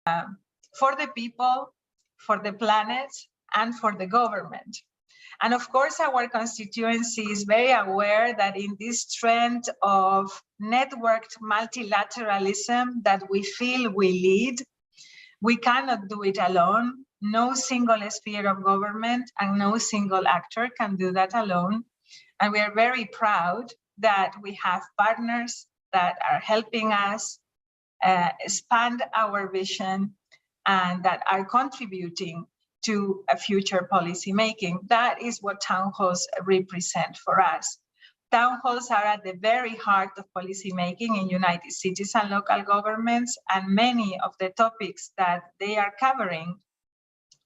for the people, for the planet, and for the government. And of course, our constituency is very aware that in this trend of networked multilateralism that we feel we lead, we cannot do it alone. No single sphere of government and no single actor can do that alone. And we are very proud that we have partners that are helping us expand our vision and that are contributing to a future policy making. That is what town halls represent for us. Town halls are at the very heart of policy making in United Cities and local governments, and many of the topics that they are covering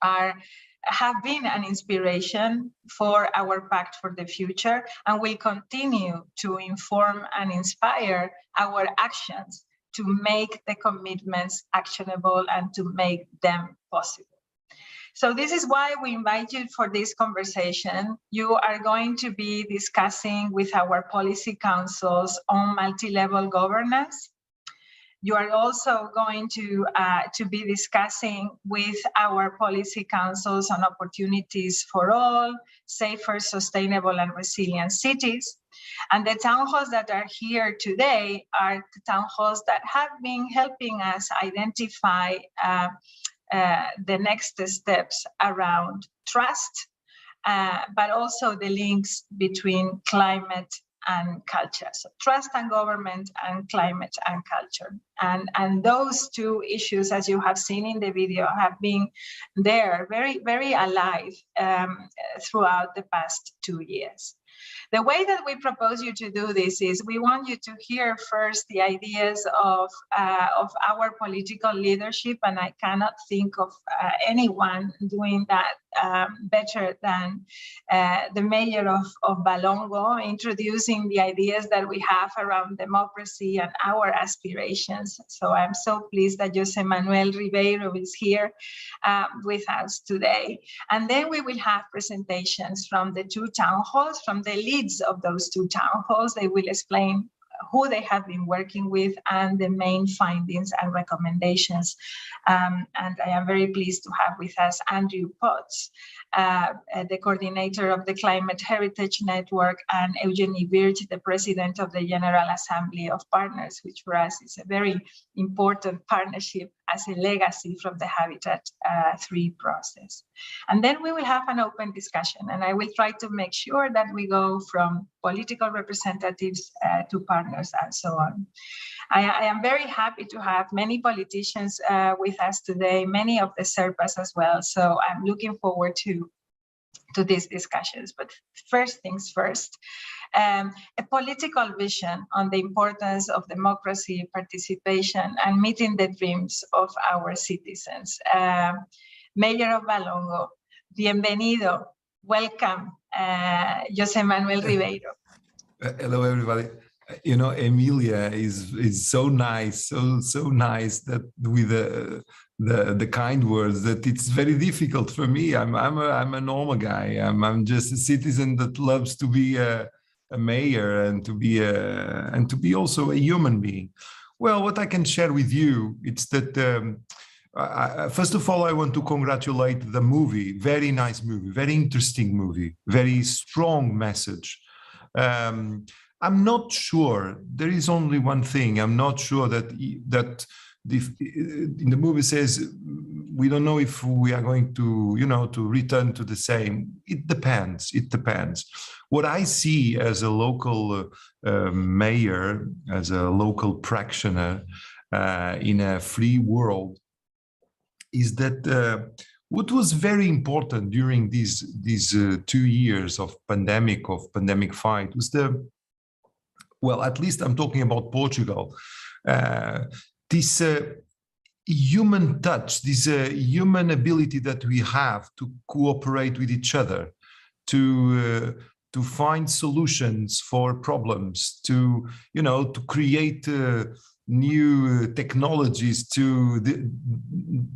have been an inspiration for our Pact for the Future and will continue to inform and inspire our actions to make the commitments actionable and to make them possible. So this is why we invite you for this conversation. You are going to be discussing with our policy councils on multi-level governance. You are also going to be discussing with our policy councils on opportunities for all, safer, sustainable, and resilient cities. And the town halls that are here today are the town halls that have been helping us identify the next steps around trust, but also the links between climate and culture. So trust and government and climate and culture. And those two issues, as you have seen in the video, have been there very, very alive throughout the past 2 years. The way that we propose you to do this is we want you to hear first the ideas of our political leadership, and I cannot think of anyone doing that better than the mayor of Balongo, introducing the ideas that we have around democracy and our aspirations. So I'm so pleased that Jose Manuel Ribeiro is here with us today. And then we will have presentations from the two town halls, from the leads of those two town halls. They will explain who they have been working with and the main findings and recommendations. And I am very pleased to have with us Andrew Potts, the coordinator of the Climate Heritage Network, and Eugenie Birch, the president of the General Assembly of Partners, which for us is a very important partnership as a legacy from the Habitat 3 process. And then we will have an open discussion, and I will try to make sure that we go from political representatives to partners and so on. I am very happy to have many politicians with us today, many of the Sherpas as well. So I'm looking forward to these discussions. But first things first, a political vision on the importance of democracy, participation, and meeting the dreams of our citizens. Mayor of Balongo, bienvenido, welcome, Jose Manuel Ribeiro. Hello, everybody. You know, Emilia is so nice, so nice that with the kind words that it's very difficult for me. I'm a normal guy. I'm just a citizen that loves to be a mayor and to be also a human being. Well, what I can share with you, it's that first of all, I want to congratulate the movie. Very nice movie, very interesting movie, very strong message. I'm not sure. There is only one thing. I'm not sure that in the movie says we don't know if we are going to, to return to the same. It depends. It depends. What I see as a local mayor, as a local practitioner in a free world, is that what was very important during these 2 years of pandemic fight was well, at least I'm talking about Portugal, this human touch, this human ability that we have to cooperate with each other, to find solutions for problems, to create new technologies, to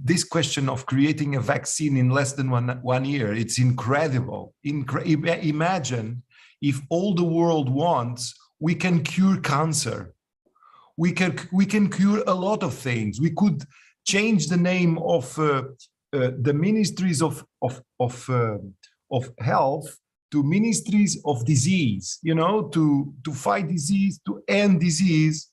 this question of creating a vaccine in less than one year. It's incredible. Imagine if all the world wants, we can cure cancer. We can cure a lot of things. We could change the name of the ministries of health to ministries of disease, to fight disease, to end disease.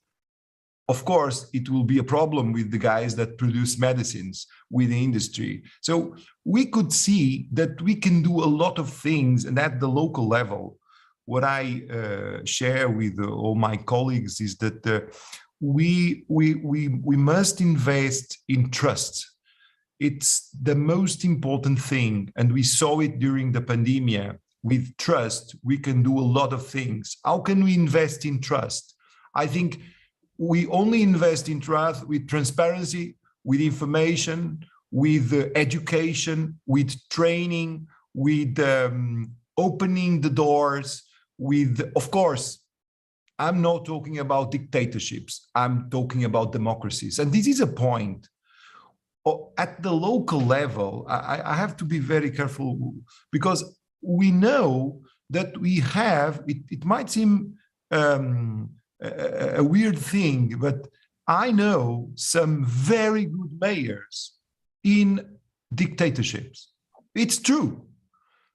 Of course, it will be a problem with the guys that produce medicines, with the industry. So we could see that we can do a lot of things, and at the local level. What I share with all my colleagues is that we must invest in trust. It's the most important thing, and we saw it during the pandemic. With trust, we can do a lot of things. How can we invest in trust? I think we only invest in trust with transparency, with information, with education, with training, with opening the doors, with, of course, I'm not talking about dictatorships, I'm talking about democracies. And this is a point. At the local level, I have to be very careful, because we know that we have, it might seem a weird thing, but I know some very good mayors in dictatorships. It's true,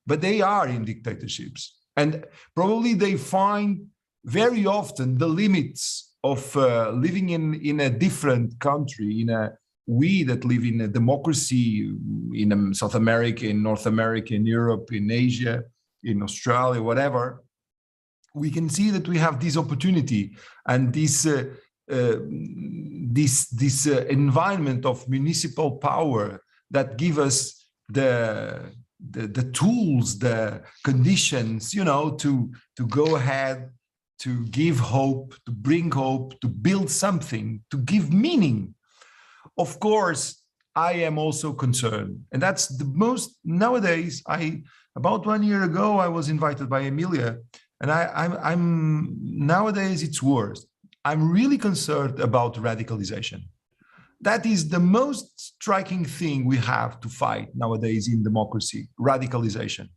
but they are in dictatorships. And probably they find very often the limits of living in a different country, we that live in a democracy in South America, in North America, in Europe, in Asia, in Australia, whatever, we can see that we have this opportunity and this environment of municipal power that give us the tools, the conditions, to go ahead, to give hope, to bring hope, to build something, to give meaning. Of course, I am also concerned, and that's the most nowadays. About 1 year ago, I was invited by Emilia, and I'm nowadays it's worse. I'm really concerned about radicalization. That is the most striking thing we have to fight nowadays in democracy: radicalization.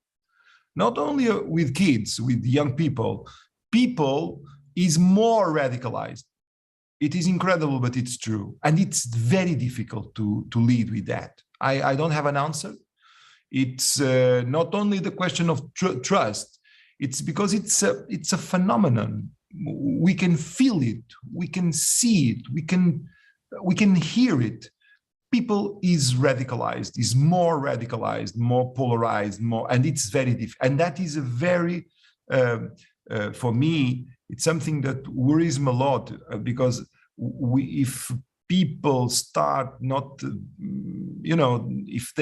Not only with kids, with young people. People is more radicalized. It is incredible, but it's true. And it's very difficult to lead with that. I don't have an answer. It's not only the question of trust, it's because it's a phenomenon. We can feel it, we can see it, we can hear it. People is radicalized, is more radicalized, more polarized, and it's very difficult. And that is a very, for me, it's something that worries me a lot, because if people start not, if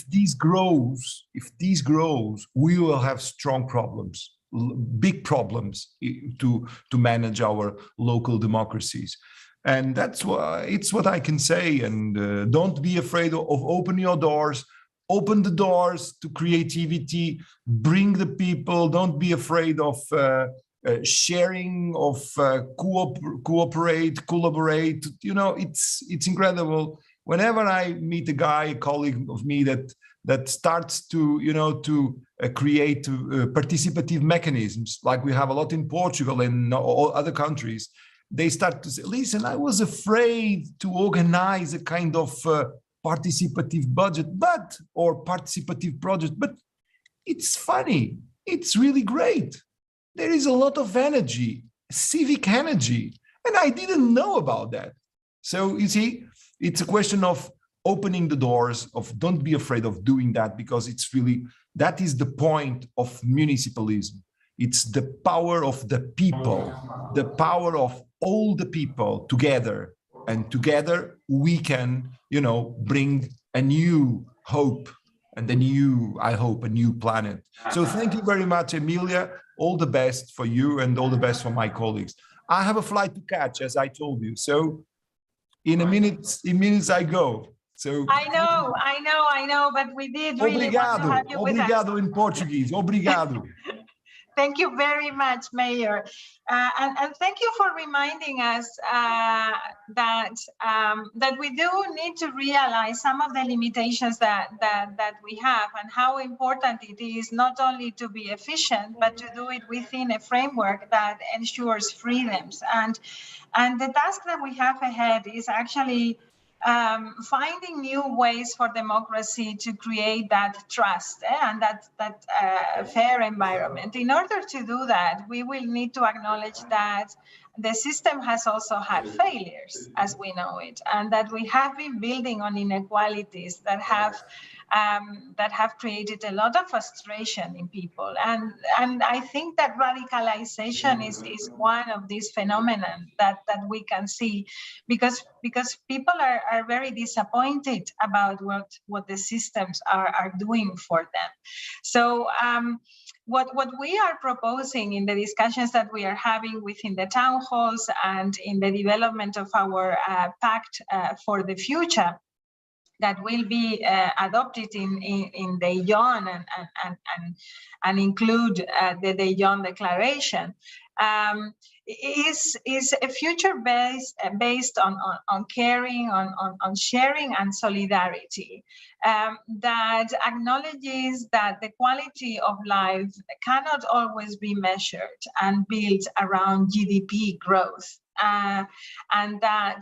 this grows, we will have strong problems, big problems to manage our local democracies. And that's why it's what I can say. And don't be afraid of opening your doors. Open the doors to creativity, bring the people, don't be afraid of sharing, of cooperate, collaborate. It's incredible. Whenever I meet a colleague of me that starts to, create participative mechanisms, like we have a lot in Portugal and other countries, they start to say, listen, I was afraid to organize a kind of participative budget, or participative project, but it's funny. It's really great. There is a lot of energy, civic energy, and I didn't know about that. So you see, it's a question of opening the doors, of don't be afraid of doing that, because it's really, that is the point of municipalism. It's the power of the people, the power of all the people together. And together we can, bring a new hope and I hope, a new planet. So thank you very much, Emilia. All the best for you and all the best for my colleagues. I have a flight to catch, as I told you. So in minutes I go. So I know, but we did really want to have you with us. Obrigado in Portuguese. Obrigado. Thank you very much, Mayor. And thank you for reminding us that we do need to realize some of the limitations that we have, and how important it is not only to be efficient, but to do it within a framework that ensures freedoms. And the task that we have ahead is actually finding new ways for democracy to create that trust and that fair environment. In order to do that, we will need to acknowledge that the system has also had failures, as we know it, and that we have been building on inequalities that have created a lot of frustration in people. And I think that radicalization is one of these phenomena that we can see, because people are very disappointed about what the systems are doing for them. So what we are proposing in the discussions that we are having within the town halls and in the development of our pact for the future that will be adopted in the Daejeon and include the Daejeon Declaration, is a future based on caring, on sharing and solidarity, that acknowledges that the quality of life cannot always be measured and built around GDP growth. And that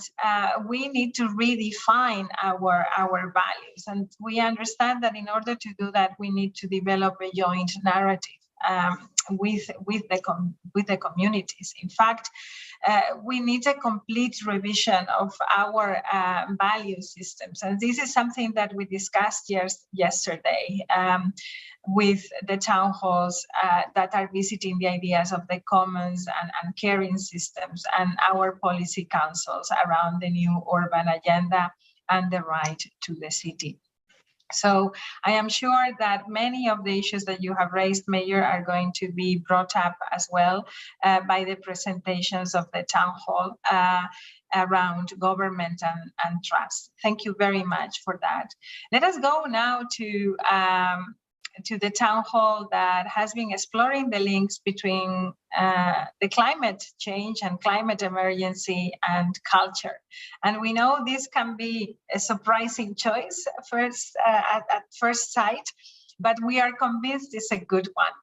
we need to redefine our values. And we understand that in order to do that, we need to develop a joint narrative with the communities. In fact, we need a complete revision of our value systems. And this is something that we discussed yesterday with the town halls that are visiting the ideas of the commons and caring systems, and our policy councils around the new urban agenda and the right to the city. So I am sure that many of the issues that you have raised, Mayor, are going to be brought up as well by the presentations of the town hall around government and trust. Thank you very much for that. Let us go now to the town hall that has been exploring the links between the climate change and climate emergency and culture. And we know this can be a surprising choice at first sight, but we are convinced it's a good one,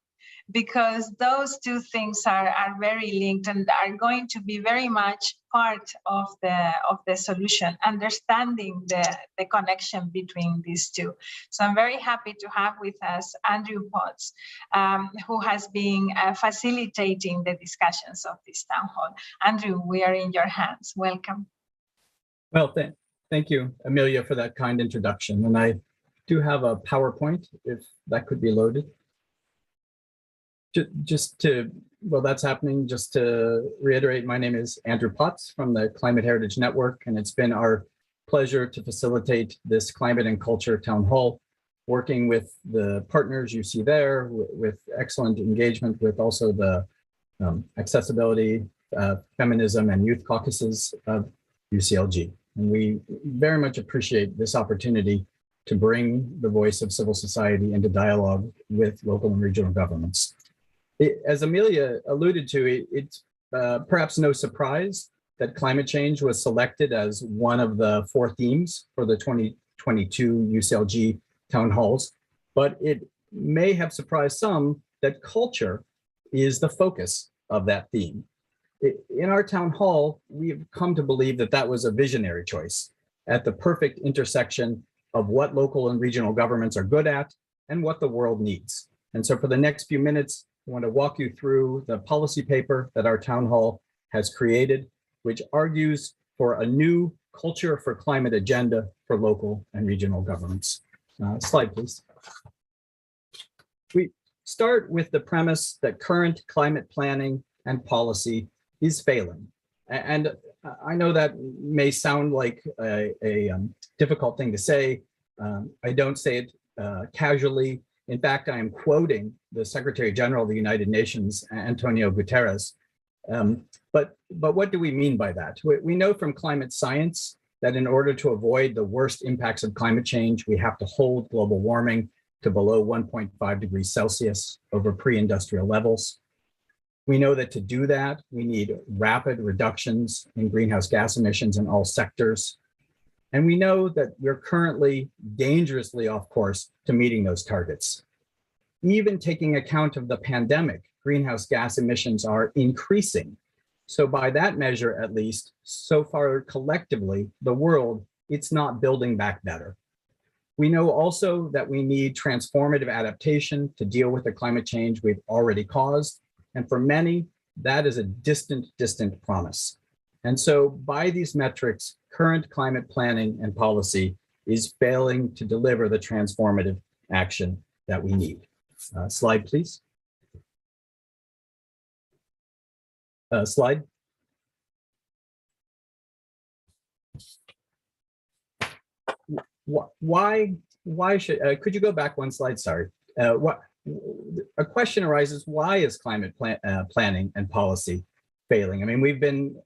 because those two things are very linked and are going to be very much part of the solution, understanding the connection between these two. So I'm very happy to have with us Andrew Potts, who has been facilitating the discussions of this town hall. Andrew, we are in your hands. Welcome. Well, thank you, Amelia, for that kind introduction. And I do have a PowerPoint, if that could be loaded. Well, that's happening. Just to reiterate, my name is Andrew Potts from the Climate Heritage Network, and it's been our pleasure to facilitate this climate and culture town hall, working with the partners you see there, with excellent engagement with also the accessibility, feminism, and youth caucuses of UCLG. And we very much appreciate this opportunity to bring the voice of civil society into dialogue with local and regional governments. As Amelia alluded to, it's perhaps no surprise that climate change was selected as one of the 4 themes for the 2022 UCLG town halls, but it may have surprised some that culture is the focus of that theme. In our town hall, we've come to believe that that was a visionary choice at the perfect intersection of what local and regional governments are good at and what the world needs. And so for the next few minutes, I want to walk you through the policy paper that our town hall has created, which argues for a new culture for climate agenda for local and regional governments. Slide, please. We start with the premise that current climate planning and policy is failing. And I know that may sound like a difficult thing to say. I don't say it casually. In fact, I am quoting the Secretary General of the United Nations, Antonio Guterres. But what do we mean by that? We know from climate science that in order to avoid the worst impacts of climate change, we have to hold global warming to below 1.5 degrees Celsius over pre-industrial levels. We know that to do that, we need rapid reductions in greenhouse gas emissions in all sectors. And we know that we're currently dangerously off course to meeting those targets. Even taking account of the pandemic, greenhouse gas emissions are increasing. So by that measure, at least, so far collectively, the world it's not building back better. We know also that we need transformative adaptation to deal with the climate change we've already caused. And for many, that is a distant, distant promise. And so by these metrics, current climate planning and policy is failing to deliver the transformative action that we need. Slide, please. Slide. Why should, could you go back one slide? Sorry. A question arises, why is climate planning and policy failing? I mean, we've been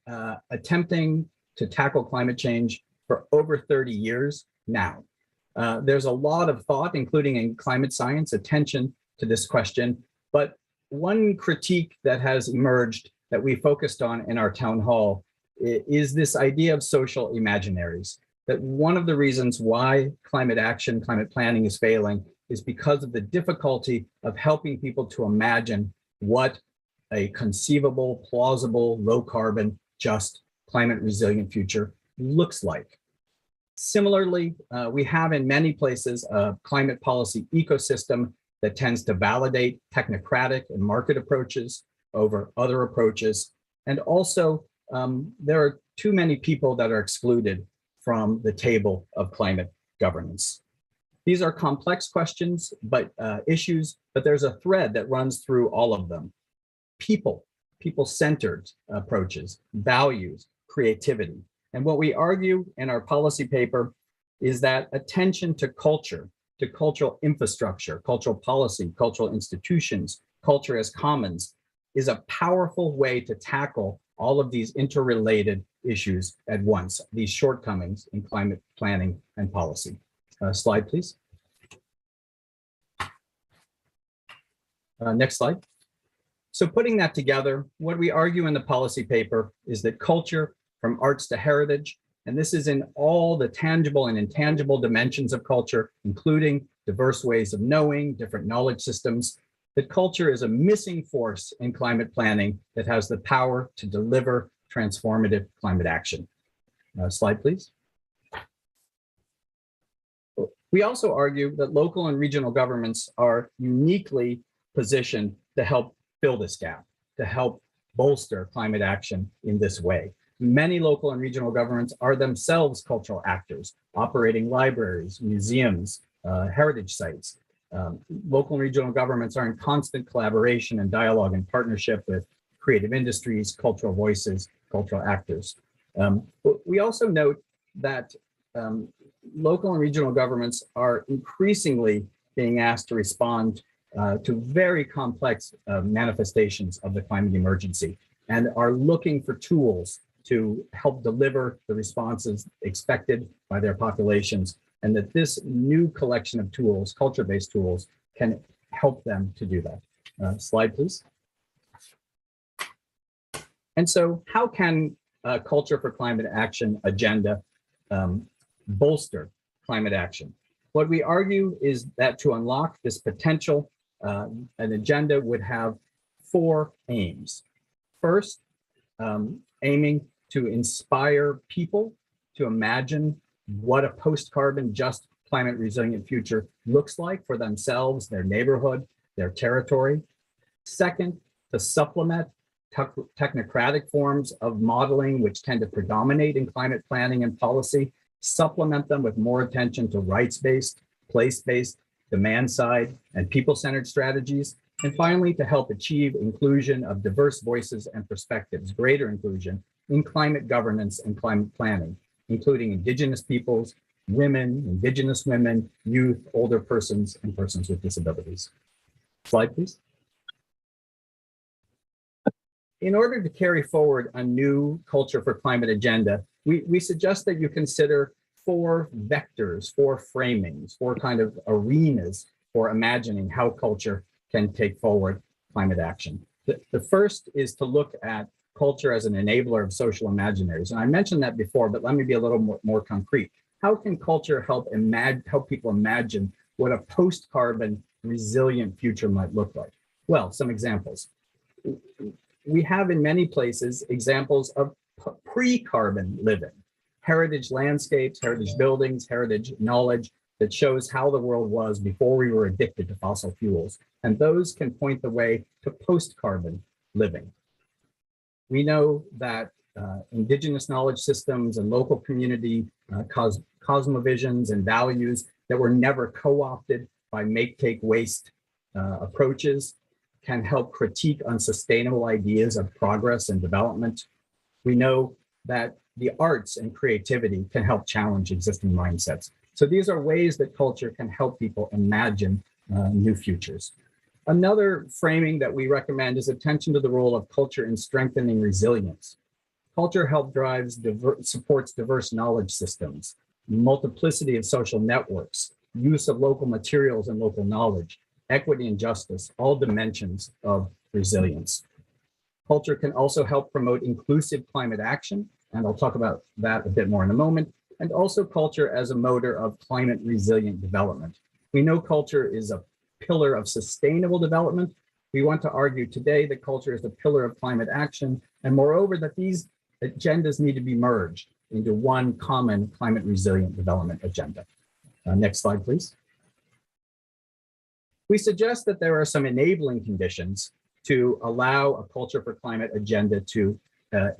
attempting to tackle climate change for over 30 years now. There's a lot of thought, including in climate science, attention to this question. But one critique that has emerged that we focused on in our town hall is this idea of social imaginaries. That one of the reasons why climate action, climate planning is failing is because of the difficulty of helping people to imagine what a conceivable, plausible, low carbon, just climate resilient future looks like. Similarly, we have in many places a climate policy ecosystem that tends to validate technocratic and market approaches over other approaches. And also, there are too many people that are excluded from the table of climate governance. These are complex questions, but issues, but there's a thread that runs through all of them. People-centered approaches, values, creativity. And what we argue in our policy paper is that attention to culture, to cultural infrastructure, cultural policy, cultural institutions, culture as commons is a powerful way to tackle all of these interrelated issues at once, these shortcomings in climate planning and policy. Slide, please. Next slide. So putting that together, what we argue in the policy paper is that culture, from arts to heritage, and this is in all the tangible and intangible dimensions of culture, including diverse ways of knowing, different knowledge systems, that culture is a missing force in climate planning that has the power to deliver transformative climate action. Slide, please. We also argue that local and regional governments are uniquely positioned to help fill this gap, to help bolster climate action in this way. Many local and regional governments are themselves cultural actors, operating libraries, museums, heritage sites. Local and regional governments are in constant collaboration and dialogue and partnership with creative industries, cultural voices, cultural actors. We also note that local and regional governments are increasingly being asked to respond to very complex manifestations of the climate emergency and are looking for tools to help deliver the responses expected by their populations, and that this new collection of tools, culture-based tools, can help them to do that. Slide, please. And so how can Culture for Climate Action agenda bolster climate action? What we argue is that to unlock this potential, an agenda would have 4 aims. First, aiming to inspire people to imagine what a post-carbon just climate resilient future looks like for themselves, their neighborhood, their territory. Second, to supplement technocratic forms of modeling which tend to predominate in climate planning and policy, supplement them with more attention to rights-based, place-based, demand-side, and people-centered strategies. And finally, to help achieve inclusion of diverse voices and perspectives, greater inclusion in climate governance and climate planning, including Indigenous peoples, women, Indigenous women, youth, older persons, and persons with disabilities. Slide, please. In order to carry forward a new Culture for Climate agenda, we suggest that you consider 4 vectors, 4 framings, 4 kind of arenas for imagining how culture can take forward climate action. The first is to look at culture as an enabler of social imaginaries. And I mentioned that before, but let me be a little more concrete. How can culture help people imagine what a post-carbon resilient future might look like? Well, some examples. We have in many places examples of pre-carbon living. heritage landscapes, heritage buildings, heritage knowledge that shows how the world was before we were addicted to fossil fuels. And those can point the way to post-carbon living. We know that indigenous knowledge systems and local community cosmovisions and values that were never co-opted by make-take waste approaches can help critique unsustainable ideas of progress and development. We know that the arts and creativity can help challenge existing mindsets. So these are ways that culture can help people imagine new futures. Another framing that we recommend is attention to the role of culture in strengthening resilience. Culture supports diverse knowledge systems, multiplicity of social networks, use of local materials and local knowledge, equity and justice, all dimensions of resilience. Culture can also help promote inclusive climate action, and I'll talk about that a bit more in a moment, and also culture as a motor of climate resilient development. We know culture is a pillar of sustainable development. We want to argue today that culture is a pillar of climate action, and moreover, that these agendas need to be merged into one common climate resilient development agenda. Next slide, please. We suggest that there are some enabling conditions to allow a culture for climate agenda to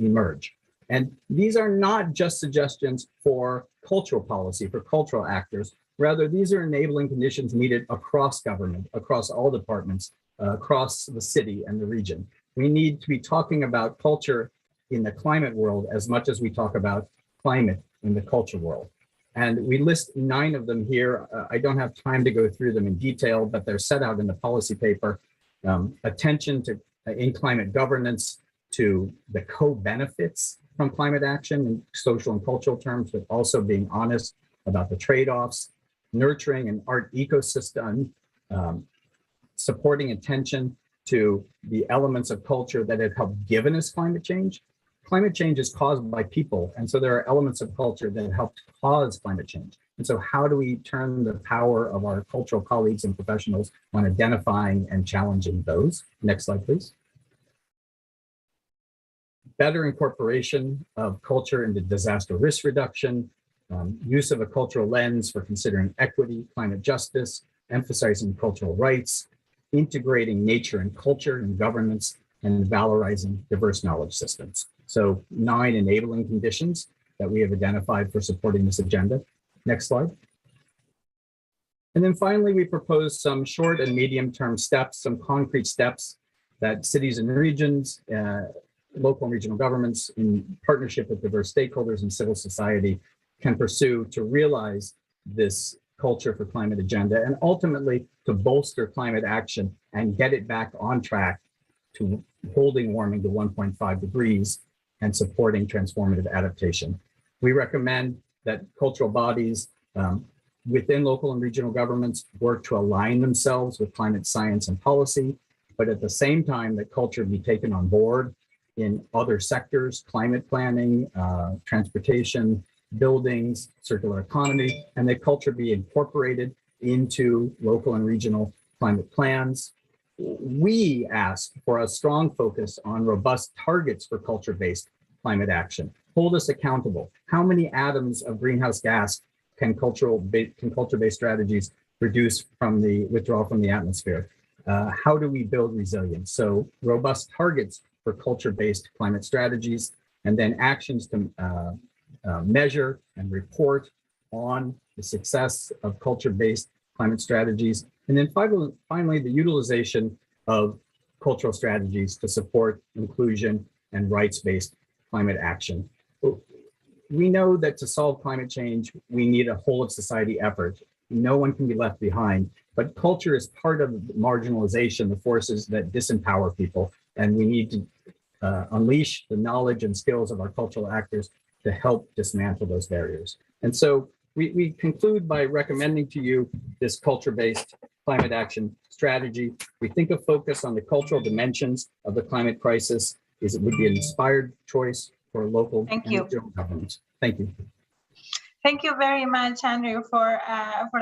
emerge. And these are not just suggestions for cultural policy, for cultural actors. Rather, these are enabling conditions needed across government, across all departments, across the city and the region. We need to be talking about culture in the climate world as much as we talk about climate in the culture world. And we list 9 of them here. I don't have time to go through them in detail, but they're set out in the policy paper. Attention to in climate governance to the co-benefits from climate action in social and cultural terms, but also being honest about the trade-offs, nurturing an art ecosystem, supporting attention to the elements of culture that have helped given us climate change. Climate change is caused by people, and so there are elements of culture that have helped cause climate change. And so how do we turn the power of our cultural colleagues and professionals on identifying and challenging those? Next slide, please. Better incorporation of culture into disaster risk reduction, use of a cultural lens for considering equity, climate justice, emphasizing cultural rights, integrating nature and culture in governance, and valorizing diverse knowledge systems. So 9 enabling conditions that we have identified for supporting this agenda. Next slide. And then finally, we propose some short and medium-term steps, some concrete steps that cities and regions, local and regional governments in partnership with diverse stakeholders and civil society can pursue to realize this culture for climate agenda and ultimately to bolster climate action and get it back on track to holding warming to 1.5 degrees and supporting transformative adaptation. We recommend that cultural bodies within local and regional governments work to align themselves with climate science and policy, but at the same time that culture be taken on board in other sectors, climate planning, transportation, buildings, circular economy, and that culture be incorporated into local and regional climate plans. We ask for a strong focus on robust targets for culture-based climate action. Hold us accountable. How many atoms of greenhouse gas can culture-based strategies reduce from the withdrawal from the atmosphere? How do we build resilience? So robust targets for culture-based climate strategies, and then actions to measure and report on the success of culture-based climate strategies. And then finally, the utilization of cultural strategies to support inclusion and rights-based climate action. We know that to solve climate change, we need a whole of society effort. No one can be left behind, but culture is part of marginalization, the forces that disempower people. And we need to unleash the knowledge and skills of our cultural actors to help dismantle those barriers. And so we conclude by recommending to you this culture-based climate action strategy. We think a focus on the cultural dimensions of the climate crisis would be an inspired choice for local and regional governments. Thank you. Thank you very much, Andrew, for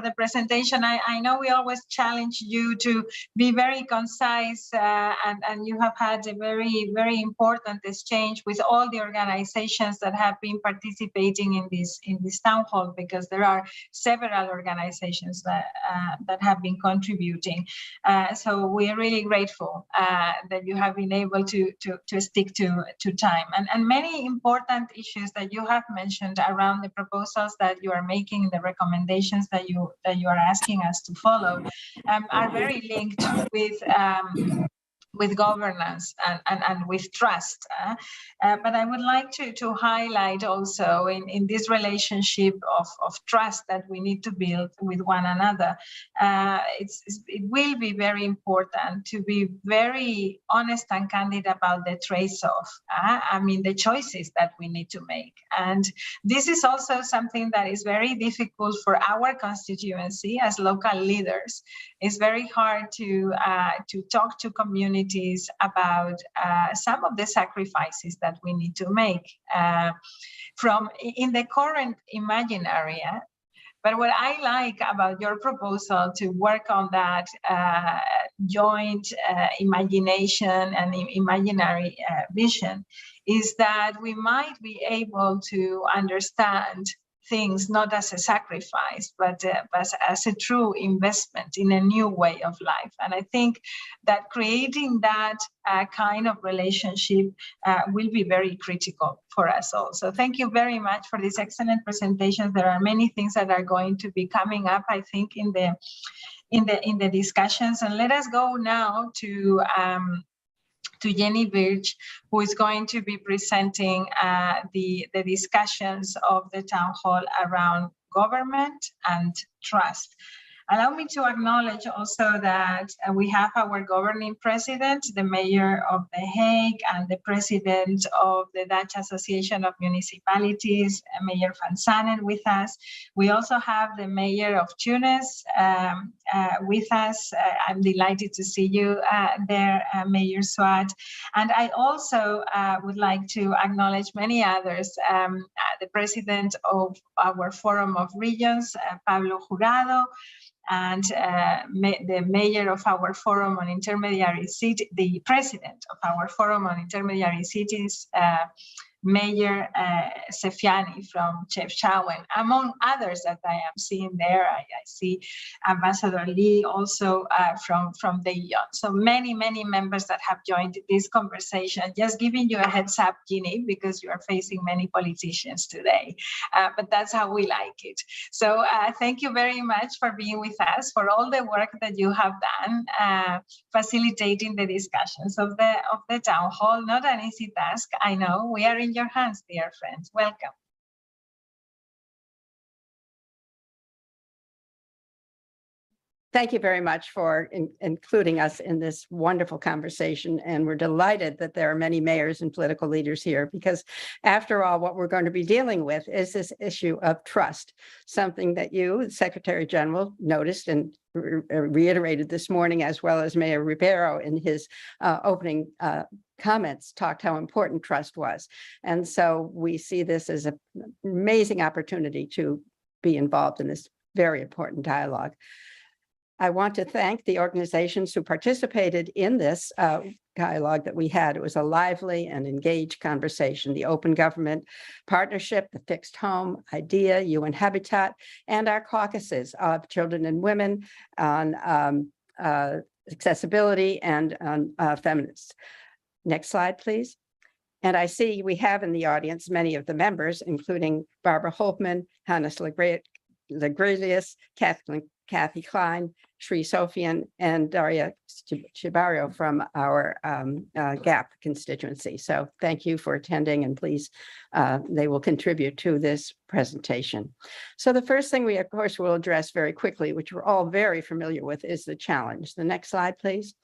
the presentation. I know we always challenge you to be very concise, and you have had a very, very important exchange with all the organizations that have been participating in this town hall, because there are several organizations that have been contributing. So we are really grateful that you have been able to stick to time, and many important issues that you have mentioned around the proposals that you are making, the recommendations that you are asking us to follow, are very linked with governance and with trust. But I would like to highlight also in this relationship of trust that we need to build with one another, it will be very important to be very honest and candid about the trade-off. I mean, the choices that we need to make. And this is also something that is very difficult for our constituency as local leaders. It's very hard to talk to communities about some of the sacrifices that we need to make in the current imaginary. But what I like about your proposal to work on that joint imagination and imaginary vision is that we might be able to understand things not as a sacrifice, but as a true investment in a new way of life. And I think that creating that kind of relationship will be very critical for us all. So thank you very much for this excellent presentation. There are many things that are going to be coming up, I think, in the discussions. And let us go now to Jenny Birch, who is going to be presenting the discussions of the town hall around government and trust. Allow me to acknowledge also that we have our governing president, the mayor of The Hague, and the president of the Dutch Association of Municipalities, Mayor Van Zanen, with us. We also have the mayor of Tunis with us. I'm delighted to see you there, Mayor Swat. And I also would like to acknowledge many others. The president of our Forum of Regions, Pablo Jurado, and the mayor of our Forum on Intermediary Cities, the president of our Forum on Intermediary Cities, Mayor Sefiani from Chefchaouen, among others that I am seeing there. I see Ambassador Lee also from the UN. So many members that have joined this conversation. Just giving you a heads up, Ginny, because you are facing many politicians today, but that's how we like it. So thank you very much for being with us, for all the work that you have done, facilitating the discussions of the town hall. Not an easy task, I know. We are in your hands, dear friends. Welcome. Thank you very much for including us in this wonderful conversation. And we're delighted that there are many mayors and political leaders here, because after all, what we're going to be dealing with is this issue of trust, something that you, the Secretary General, noticed and reiterated this morning, as well as Mayor Ribeiro in his opening comments talked how important trust was. And so we see this as an amazing opportunity to be involved in this very important dialogue. I want to thank the organizations who participated in this dialogue that we had. It was a lively and engaged conversation. The Open Government Partnership, the Fixed Home Idea, UN Habitat, and our caucuses of children and women on accessibility and on feminists. Next slide, please. And I see we have in the audience many of the members, including Barbara Holtman, Hannes Legrelius, Kathy Klein, Sri Sofian, and Daria Chibario from our GAP constituency. So thank you for attending, and please, they will contribute to this presentation. So the first thing we, of course, will address very quickly, which we're all very familiar with, is the challenge. The next slide, please.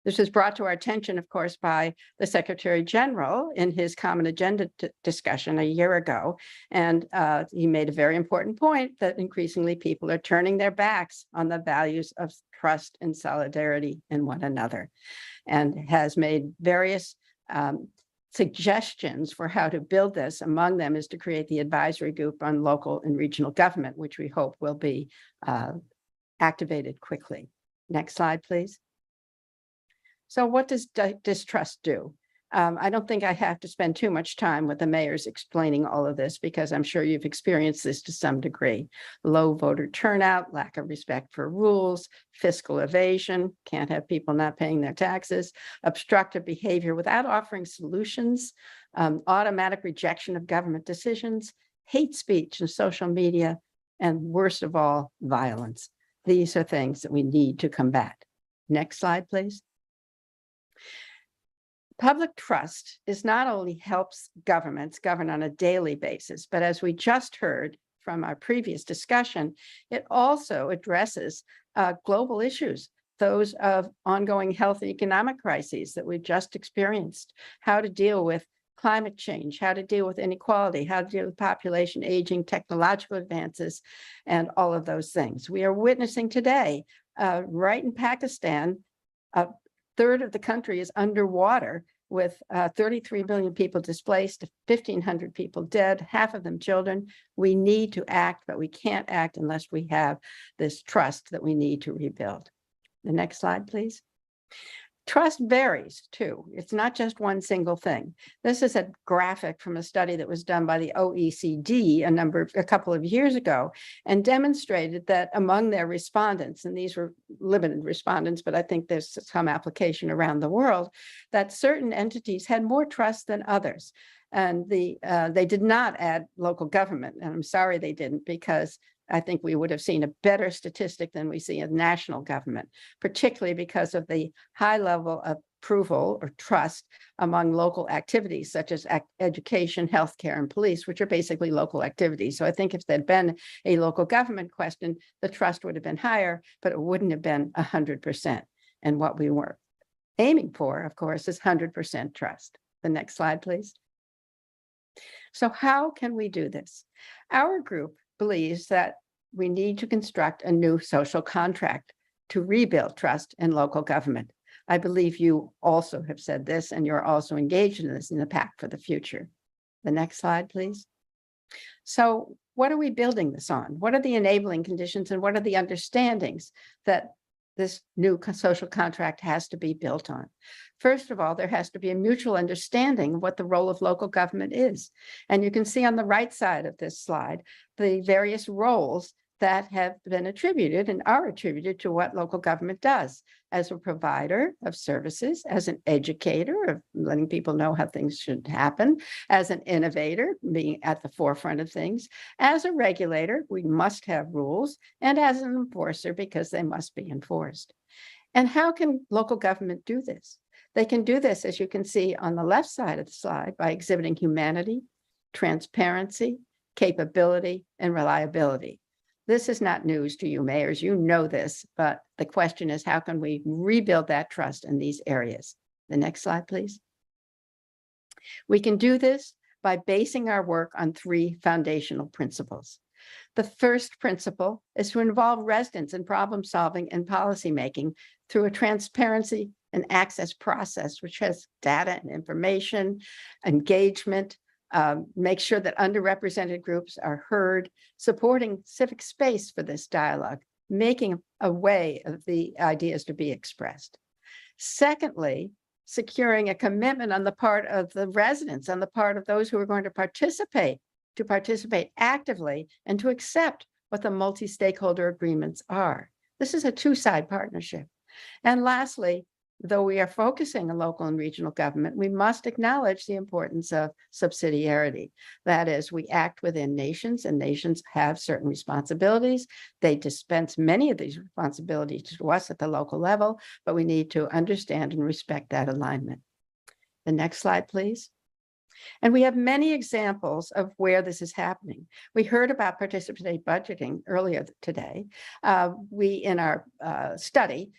This was brought to our attention, of course, by the Secretary General in his Common Agenda discussion a year ago. And he made a very important point that increasingly people are turning their backs on the values of trust and solidarity in one another, and has made various suggestions for how to build this. Among them is to create the advisory group on local and regional government, which we hope will be activated quickly. Next slide, please. So what does distrust do? I don't think I have to spend too much time with the mayors explaining all of this, because I'm sure you've experienced this to some degree. Low voter turnout, lack of respect for rules, fiscal evasion, can't have people not paying their taxes, obstructive behavior without offering solutions, automatic rejection of government decisions, hate speech and social media, and worst of all, violence. These are things that we need to combat. Next slide, please. Public trust is not only helps governments govern on a daily basis, but as we just heard from our previous discussion, it also addresses global issues, those of ongoing health and economic crises that we've just experienced, how to deal with climate change, how to deal with inequality, how to deal with population aging, technological advances, and all of those things. We are witnessing today, right in Pakistan, a third of the country is underwater with 33 million people displaced, 1,500 people dead, half of them children. We need to act, but we can't act unless we have this trust that we need to rebuild. The next slide, please. Trust varies too. It's not just one single thing. This is a graphic from a study that was done by the OECD a couple of years ago, and demonstrated that among their respondents, and these were limited respondents, but I think there's some application around the world, that certain entities had more trust than others. And they did not add local government. And I'm sorry they didn't, because I think we would have seen a better statistic than we see in national government, particularly because of the high level of approval or trust among local activities such as education, healthcare, and police, which are basically local activities. So I think if there'd been a local government question, the trust would have been higher, but it wouldn't have been 100%. And what we were aiming for, of course, is 100% trust. The next slide, please. So how can we do this? Our group believes that we need to construct a new social contract to rebuild trust in local government. I believe you also have said this, and you're also engaged in this in the Pact for the Future. The next slide, please. So what are we building this on? What are the enabling conditions, and what are the understandings that this new social contract has to be built on? First of all, there has to be a mutual understanding of what the role of local government is. And you can see on the right side of this slide, the various roles that have been attributed and are attributed to what local government does as a provider of services, as an educator of letting people know how things should happen, as an innovator, being at the forefront of things, as a regulator, we must have rules, and as an enforcer, because they must be enforced. And how can local government do this? They can do this, as you can see on the left side of the slide, by exhibiting humanity, transparency, capability, and reliability. This is not news to you, mayors. You know this, but the question is, how can we rebuild that trust in these areas? The next slide, please. We can do this by basing our work on three foundational principles. The first principle is to involve residents in problem solving and policymaking through a transparency and access process, which has data and information, engagement, make sure that underrepresented groups are heard, supporting civic space for this dialogue, making a way of the ideas to be expressed. Secondly, securing a commitment on the part of the residents, on the part of those who are going to participate actively and to accept what the multi-stakeholder agreements are. This is a two-side partnership. And lastly, though we are focusing on local and regional government, we must acknowledge the importance of subsidiarity. That is, we act within nations, and nations have certain responsibilities. They dispense many of these responsibilities to us at the local level, but we need to understand and respect that alignment. The next slide, please. And we have many examples of where this is happening. We heard about participatory budgeting earlier today. We, in our study,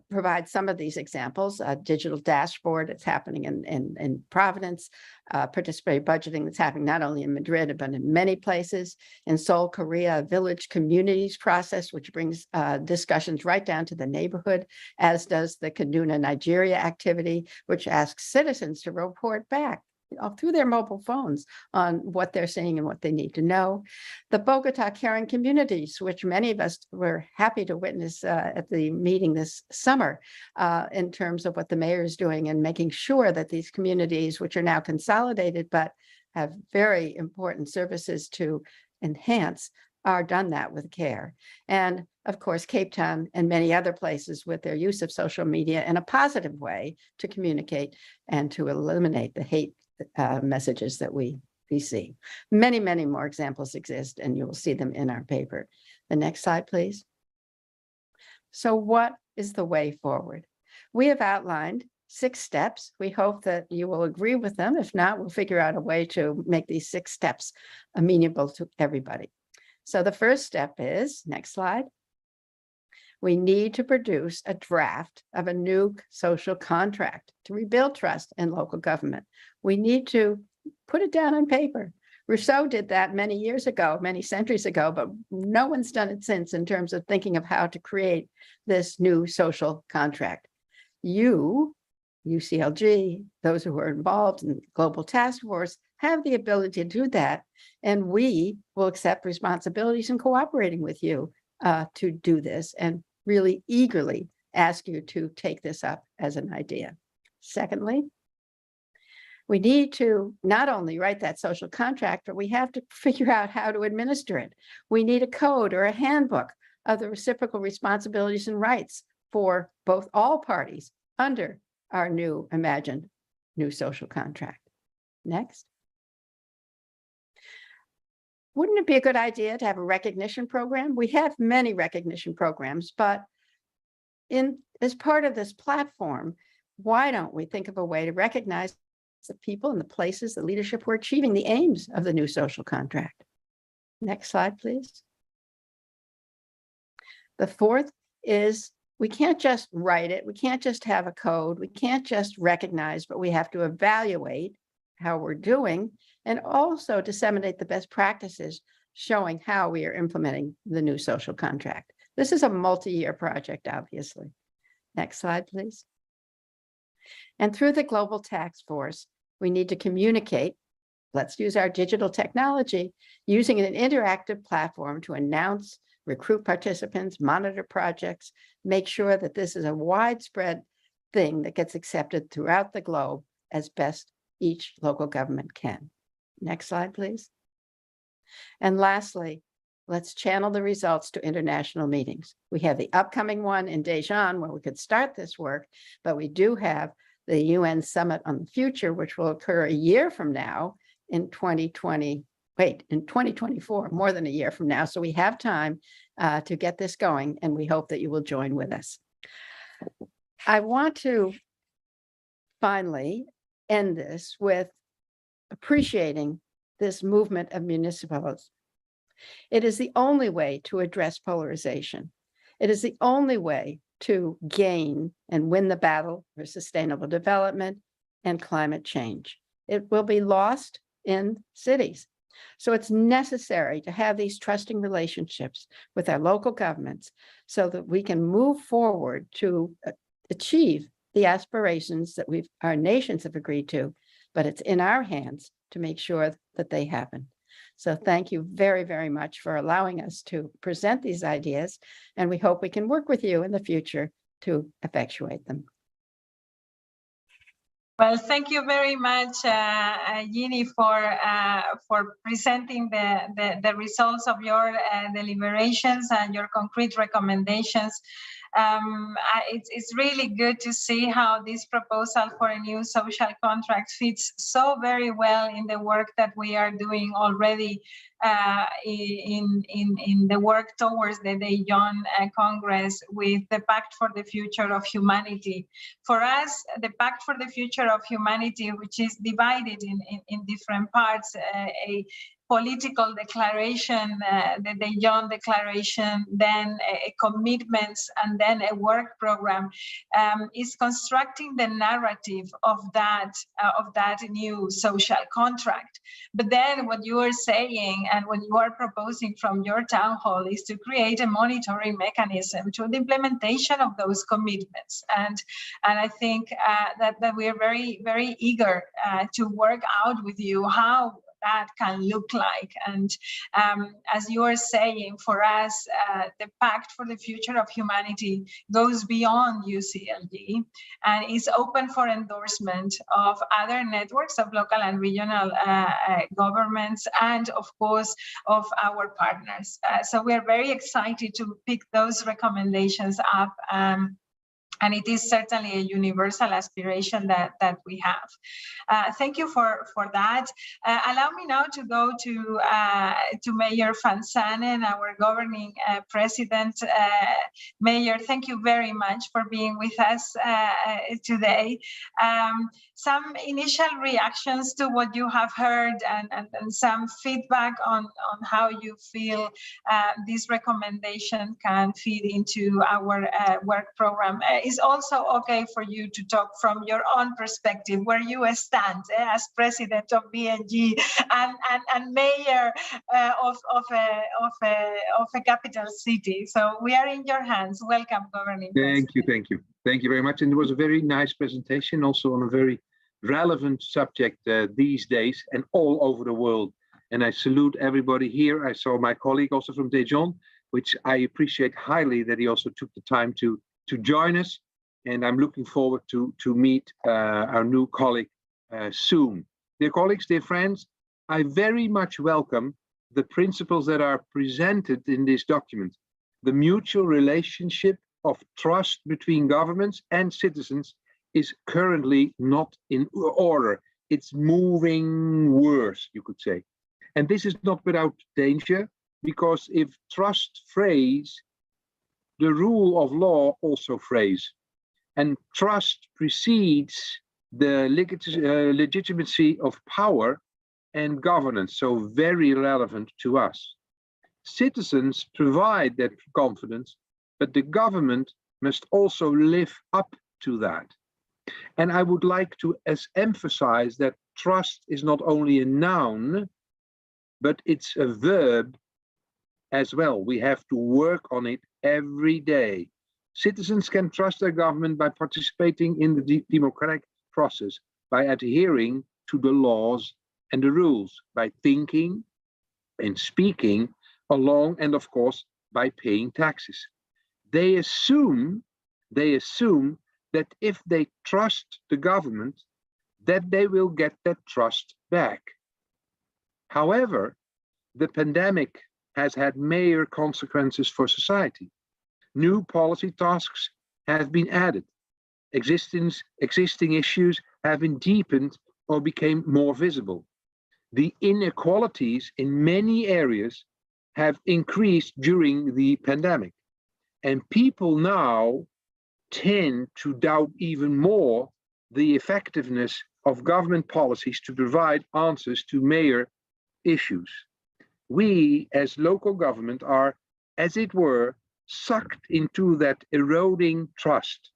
provide some of these examples: a digital dashboard that's happening in Providence, participatory budgeting that's happening not only in Madrid, but in many places. In Seoul, Korea, a village communities process, which brings discussions right down to the neighborhood, as does the Kaduna, Nigeria activity, which asks citizens to report back through their mobile phones on what they're seeing and what they need to know. The Bogota Caring Communities, which many of us were happy to witness at the meeting this summer in terms of what the mayor is doing and making sure that these communities, which are now consolidated but have very important services to enhance, are done that with care. And of course, Cape Town and many other places with their use of social media in a positive way to communicate and to eliminate the hate messages that we see. Many, many more examples exist, and you will see them in our paper. The next slide, please. So what is the way forward? We have outlined 6 steps. We hope that you will agree with them. If not, we'll figure out a way to make these 6 steps amenable to everybody. So the first step is, next slide, we need to produce a draft of a new social contract to rebuild trust in local government. We need to put it down on paper. Rousseau did that many years ago, many centuries ago, but no one's done it since in terms of thinking of how to create this new social contract. You, UCLG, those who are involved in the Global Task Force, have the ability to do that, and we will accept responsibilities in cooperating with you to do this and really eagerly ask you to take this up as an idea. Secondly, we need to not only write that social contract, but we have to figure out how to administer it. We need a code or a handbook of the reciprocal responsibilities and rights for both all parties under our imagined new social contract. Next. Wouldn't it be a good idea to have a recognition program? We have many recognition programs, but as part of this platform, why don't we think of a way to recognize the people and the places, the leadership who are achieving the aims of the new social contract? Next slide, please. The fourth is we can't just write it. We can't just have a code. We can't just recognize, but we have to evaluate how we're doing and also disseminate the best practices showing how we are implementing the new social contract. This is a multi-year project, obviously. Next slide, please. And through the Global Task Force, we need to communicate. Let's use our digital technology using an interactive platform to announce, recruit participants, monitor projects, make sure that this is a widespread thing that gets accepted throughout the globe as best each local government can. Next slide, please. And lastly, let's channel the results to international meetings. We have the upcoming one in Dijon where we could start this work, but we do have the UN Summit on the Future, which will occur a year from now in 2024, more than a year from now. So we have time to get this going, and we hope that you will join with us. I want to finally end this with appreciating this movement of municipalities. It is the only way to address polarization. It is the only way to gain and win the battle for sustainable development and climate change. It will be lost in cities. So it's necessary to have these trusting relationships with our local governments so that we can move forward to achieve the aspirations that our nations have agreed to, but it's in our hands to make sure that they happen. So thank you very, very much for allowing us to present these ideas, and we hope we can work with you in the future to effectuate them. Well, thank you very much, Jeannie, for presenting the results of your deliberations and your concrete recommendations. It's really good to see how this proposal for a new social contract fits so very well in the work that we are doing already in the work towards the Dijon Congress with the Pact for the Future of Humanity. For us, the Pact for the Future of Humanity, which is divided in different parts, political declaration, the De Jong declaration, then commitments, and then a work program, is constructing the narrative of that new social contract. But then what you are saying and what you are proposing from your town hall is to create a monitoring mechanism to the implementation of those commitments. And I think that we are very, very eager to work out with you how that can look like. And as you are saying, for us, the Pact for the Future of Humanity goes beyond UCLG and is open for endorsement of other networks of local and regional governments, and of course of our partners. So we are very excited to pick those recommendations up. And it is certainly a universal aspiration that we have. Thank you for that. Allow me now to go to Mayor Van Zanen, our governing president. Mayor, thank you very much for being with us today. Some initial reactions to what you have heard, and some feedback on how you feel this recommendation can feed into our work program. Is also okay for you to talk from your own perspective, where you stand as president of BNG and mayor of a capital city. So we are in your hands. Welcome, governing president. Thank you very much. And it was a very nice presentation, also on a very relevant subject these days and all over the world. And I salute everybody here. I saw my colleague also from De Jong, which I appreciate highly that he also took the time to join us. And I'm looking forward to meet our new colleague soon. Dear colleagues, dear friends, I very much welcome the principles that are presented in this document. The mutual relationship of trust between governments and citizens is currently not in order. It's moving worse, you could say. And this is not without danger, because if trust frays, the rule of law also frays. And trust precedes the legitimacy of power and governance, so very relevant to us. Citizens provide that confidence, but the government must also live up to that. And I would like to emphasize that trust is not only a noun, but it's a verb as well. We have to work on it every day. Citizens can trust their government by participating in the democratic process, by adhering to the laws and the rules, by thinking and speaking along, and of course, by paying taxes. They assume that if they trust the government, that they will get that trust back. However, the pandemic has had major consequences for society. New policy tasks have been added. Existing issues have been deepened or became more visible. The inequalities in many areas have increased during the pandemic. And people now tend to doubt even more the effectiveness of government policies to provide answers to major issues. We, as local government, are, as it were, sucked into that eroding trust.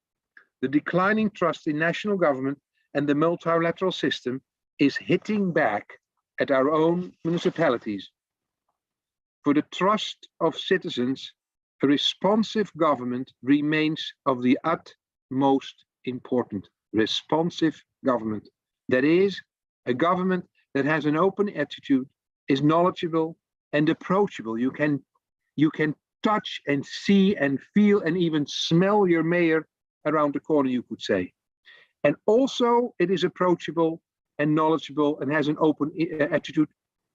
The declining trust in national government and the multilateral system is hitting back at our own municipalities. For the trust of citizens, a responsive government remains of the utmost important. Responsive government. That is, a government that has an open attitude, is knowledgeable and approachable. You can touch and see and feel and even smell your mayor around the corner, you could say. And also it is approachable and knowledgeable and has an open attitude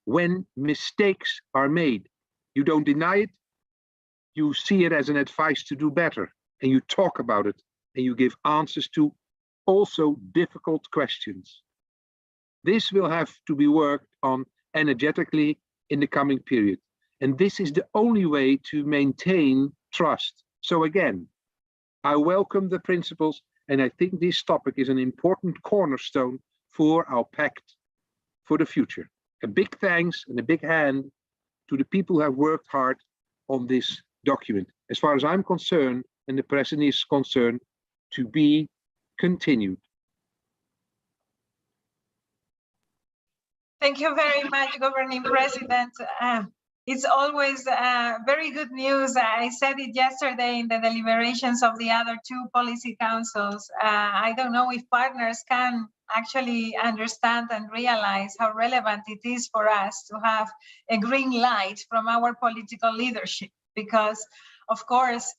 when mistakes are made. You don't deny it, you see it as an advice to do better, and you talk about it, and you give answers to also difficult questions. This will have to be worked on energetically in the coming period. And this is the only way to maintain trust. So again, I welcome the principles, and I think this topic is an important cornerstone for our pact for the future. a big thanks and a big hand to the people who have worked hard on this document. As far as I'm concerned, and the President is concerned, to be continued. Thank you very much, Governing President. It's always very good news. I said it yesterday in the deliberations of the other two policy councils. I don't know if partners can actually understand and realize how relevant it is for us to have a green light from our political leadership, because of course,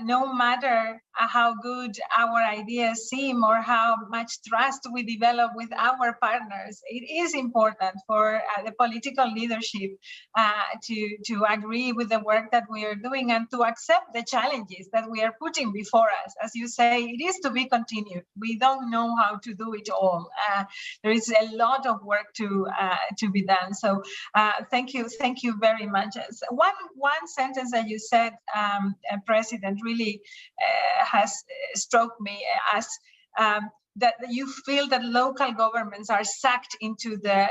no matter how good our ideas seem or how much trust we develop with our partners, it is important for the political leadership to agree with the work that we are doing and to accept the challenges that we are putting before us. As you say, it is to be continued. We don't know how to do it all. There is a lot of work to be done. So thank you very much. One sentence that you said, President, really has struck me as that you feel that local governments are sucked into the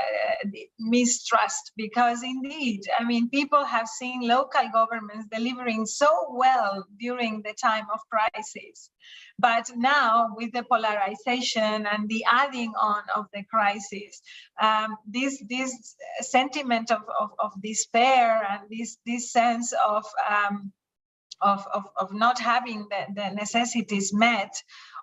mistrust, because indeed, I mean, people have seen local governments delivering so well during the time of crisis. But now with the polarization and the adding on of the crisis, this sentiment of despair and this sense of not having the necessities met,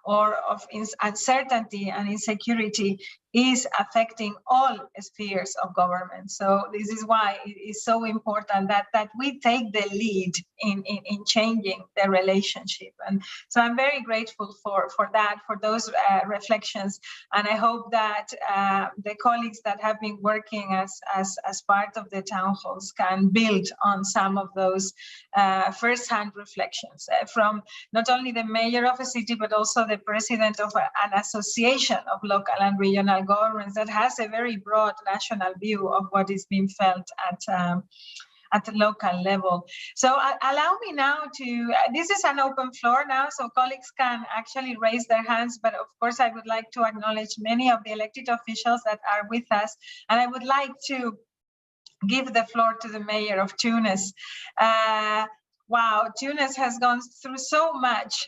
or of uncertainty and insecurity, is affecting all spheres of government. So this is why it is so important that we take the lead in changing the relationship. And so I'm very grateful for that, for those reflections. And I hope that the colleagues that have been working as part of the town halls can build on some of those first-hand reflections from not only the mayor of a city, but also the president of an association of local and regional governments that has a very broad national view of what is being felt at the local level. So allow me now to, this is an open floor now, so colleagues can actually raise their hands, but of course I would like to acknowledge many of the elected officials that are with us, and I would like to give the floor to the mayor of Tunis. Wow, Tunis has gone through so much,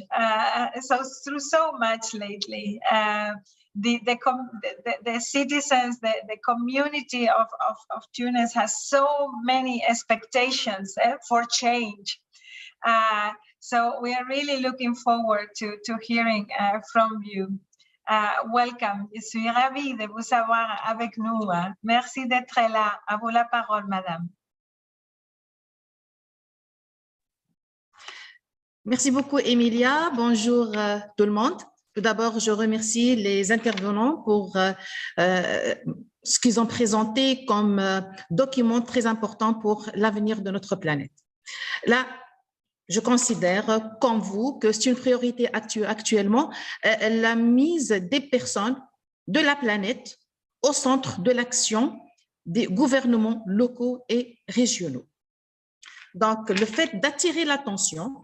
lately. The citizens, the community of Tunis has so many expectations for change. So we are really looking forward to hearing from you. Welcome. Je suis ravie de vous avoir avec nous. Merci d'être là. À vous la parole, madame. Merci beaucoup, Emilia. Bonjour tout le monde. Tout d'abord, je remercie les intervenants pour ce qu'ils ont présenté comme document très important pour l'avenir de notre planète. Là, je considère, comme vous, que c'est une priorité actuellement, la mise des personnes de la planète au centre de l'action des gouvernements locaux et régionaux. Donc, le fait d'attirer l'attention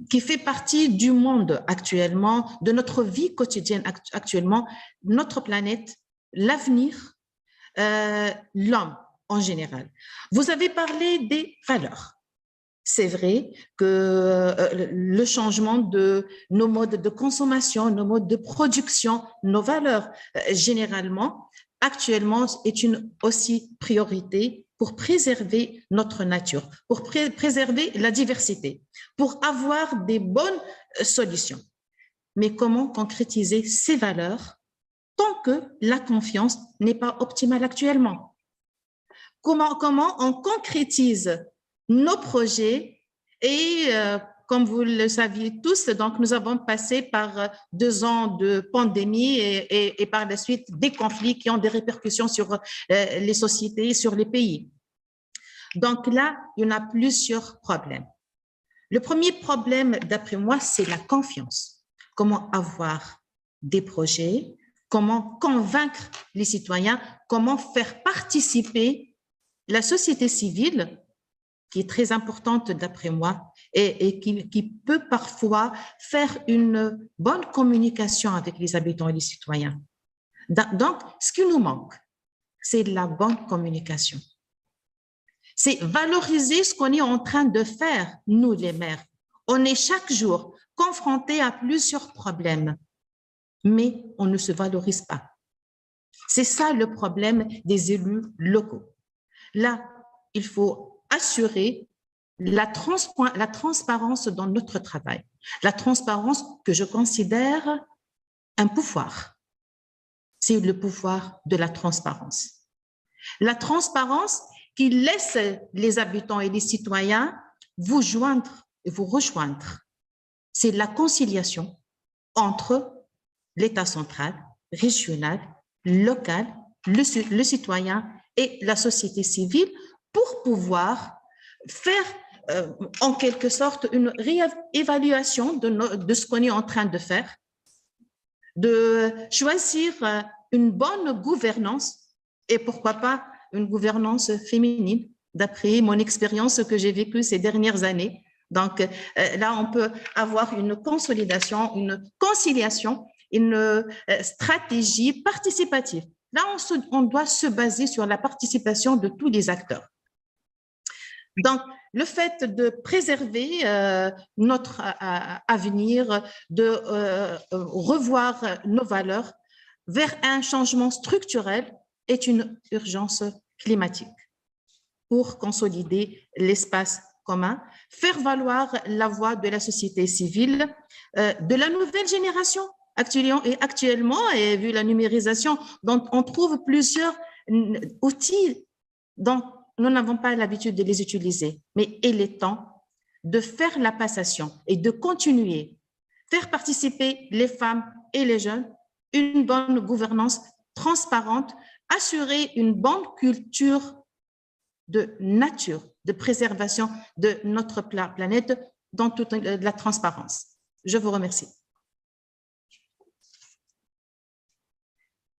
qui fait partie du monde actuellement, de notre vie quotidienne actuellement, notre planète, l'avenir, l'homme en général. Vous avez parlé des valeurs. C'est vrai que le changement de nos modes de consommation, nos modes de production, nos valeurs, généralement, actuellement, est une aussi priorité pour préserver notre nature, pour préserver la diversité, pour avoir des bonnes solutions. Mais comment concrétiser ces valeurs tant que la confiance n'est pas optimale actuellement? Comment on concrétise nos projets et comme vous le saviez tous, donc nous avons passé par 2 ans de pandémie et par la suite des conflits qui ont des répercussions sur les sociétés, sur les pays. Donc là, il y en a plusieurs problèmes. Le premier problème, d'après moi, c'est la confiance. Comment avoir des projets, comment convaincre les citoyens, comment faire participer la société civile, qui est très importante d'après moi, et qui peut parfois faire une bonne communication avec les habitants et les citoyens. Donc, ce qui nous manque, c'est la bonne communication. C'est valoriser ce qu'on est en train de faire, nous les maires. On est chaque jour confrontés à plusieurs problèmes, mais on ne se valorise pas. C'est ça le problème des élus locaux. Là, il faut assurer la transparence dans notre travail. La transparence que je considère un pouvoir. C'est le pouvoir de la transparence. La transparence qui laisse les habitants et les citoyens vous joindre et vous rejoindre. C'est la conciliation entre l'État central, régional, local, le citoyen et la société civile pour pouvoir faire en quelque sorte une réévaluation de ce qu'on est en train de faire, de choisir une bonne gouvernance et pourquoi pas une gouvernance féminine, d'après mon expérience que j'ai vécue ces dernières années. Donc là, on peut avoir une consolidation, une conciliation, une stratégie participative. Là, on doit se baser sur la participation de tous les acteurs. Donc, le fait de préserver notre avenir, de revoir nos valeurs vers un changement structurel est une urgence climatique pour consolider l'espace commun, faire valoir la voix de la société civile, de la nouvelle génération. Actuellement, et vu la numérisation, dont on trouve plusieurs outils dont nous n'avons pas l'habitude de les utiliser. Mais il est temps de faire la passation et de continuer, faire participer les femmes et les jeunes, une bonne gouvernance transparente, assurer une bonne culture de nature, de préservation de notre planète dans toute la transparence. Je vous remercie.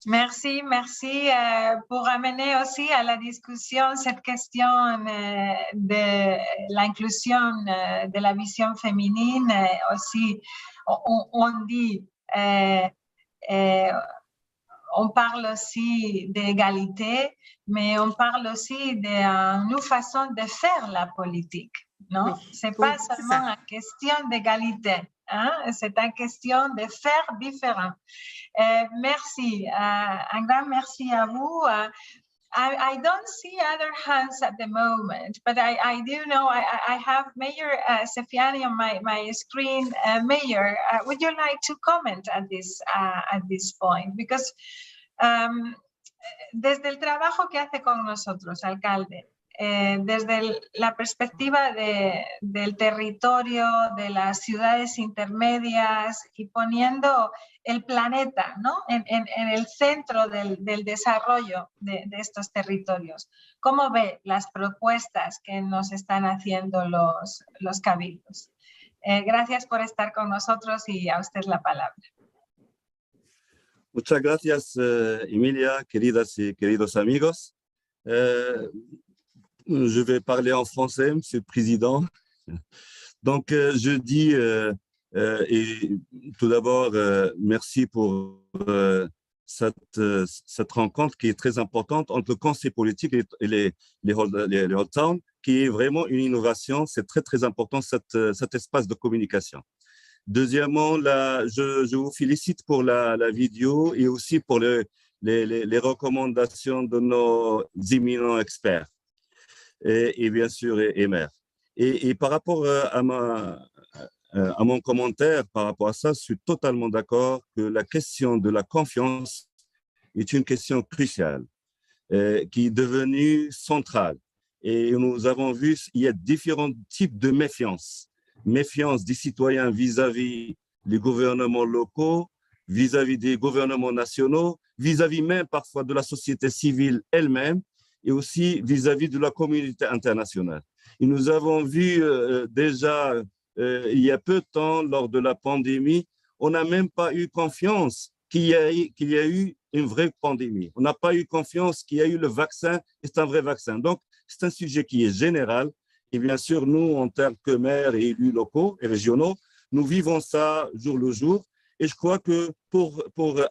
Merci pour amener aussi à la discussion cette question de l'inclusion de la vision féminine. Aussi, on dit, on parle aussi d'égalité, mais on parle aussi d'une façon de faire la politique. Non, oui, c'est pas seulement une question d'égalité, hein? C'est une question de faire différent. Merci, un grand merci à vous. I don't see other hands at the moment, but I do know I have Mayor Sefiani on my screen. Mayor, would you like to comment at this point? Because desde el trabajo que hace con nosotros, alcalde, desde la perspectiva del territorio, de las ciudades intermedias y poniendo el planeta, ¿no? en el centro del desarrollo de estos territorios. ¿Cómo ve las propuestas que nos están haciendo los cabildos? Gracias por estar con nosotros y a usted la palabra. Muchas gracias, Emilia, queridas y queridos amigos. Je vais parler en français, Monsieur le Président. Donc, je dis, et tout d'abord, merci pour cette rencontre qui est très importante entre le conseil politique et les Old Town, qui est vraiment une innovation. C'est très, très important, cet espace de communication. Deuxièmement, je vous félicite pour la vidéo et aussi pour les recommandations de nos éminents experts. Et bien sûr, et maire. Et par rapport à mon commentaire, par rapport à ça, je suis totalement d'accord que la question de la confiance est une question cruciale, qui est devenue centrale. Et nous avons vu, il y a différents types de méfiance. Méfiance des citoyens vis-à-vis des gouvernements locaux, vis-à-vis des gouvernements nationaux, vis-à-vis même parfois de la société civile elle-même, et aussi vis-à-vis de la communauté internationale. Et nous avons vu déjà, il y a peu de temps, lors de la pandémie, on n'a même pas eu confiance qu'il y a eu une vraie pandémie. On n'a pas eu confiance qu'il y a eu le vaccin, et c'est un vrai vaccin. Donc, c'est un sujet qui est général. Et bien sûr, nous, en tant que maires et élus locaux et régionaux, nous vivons ça jour le jour. Et je crois que pour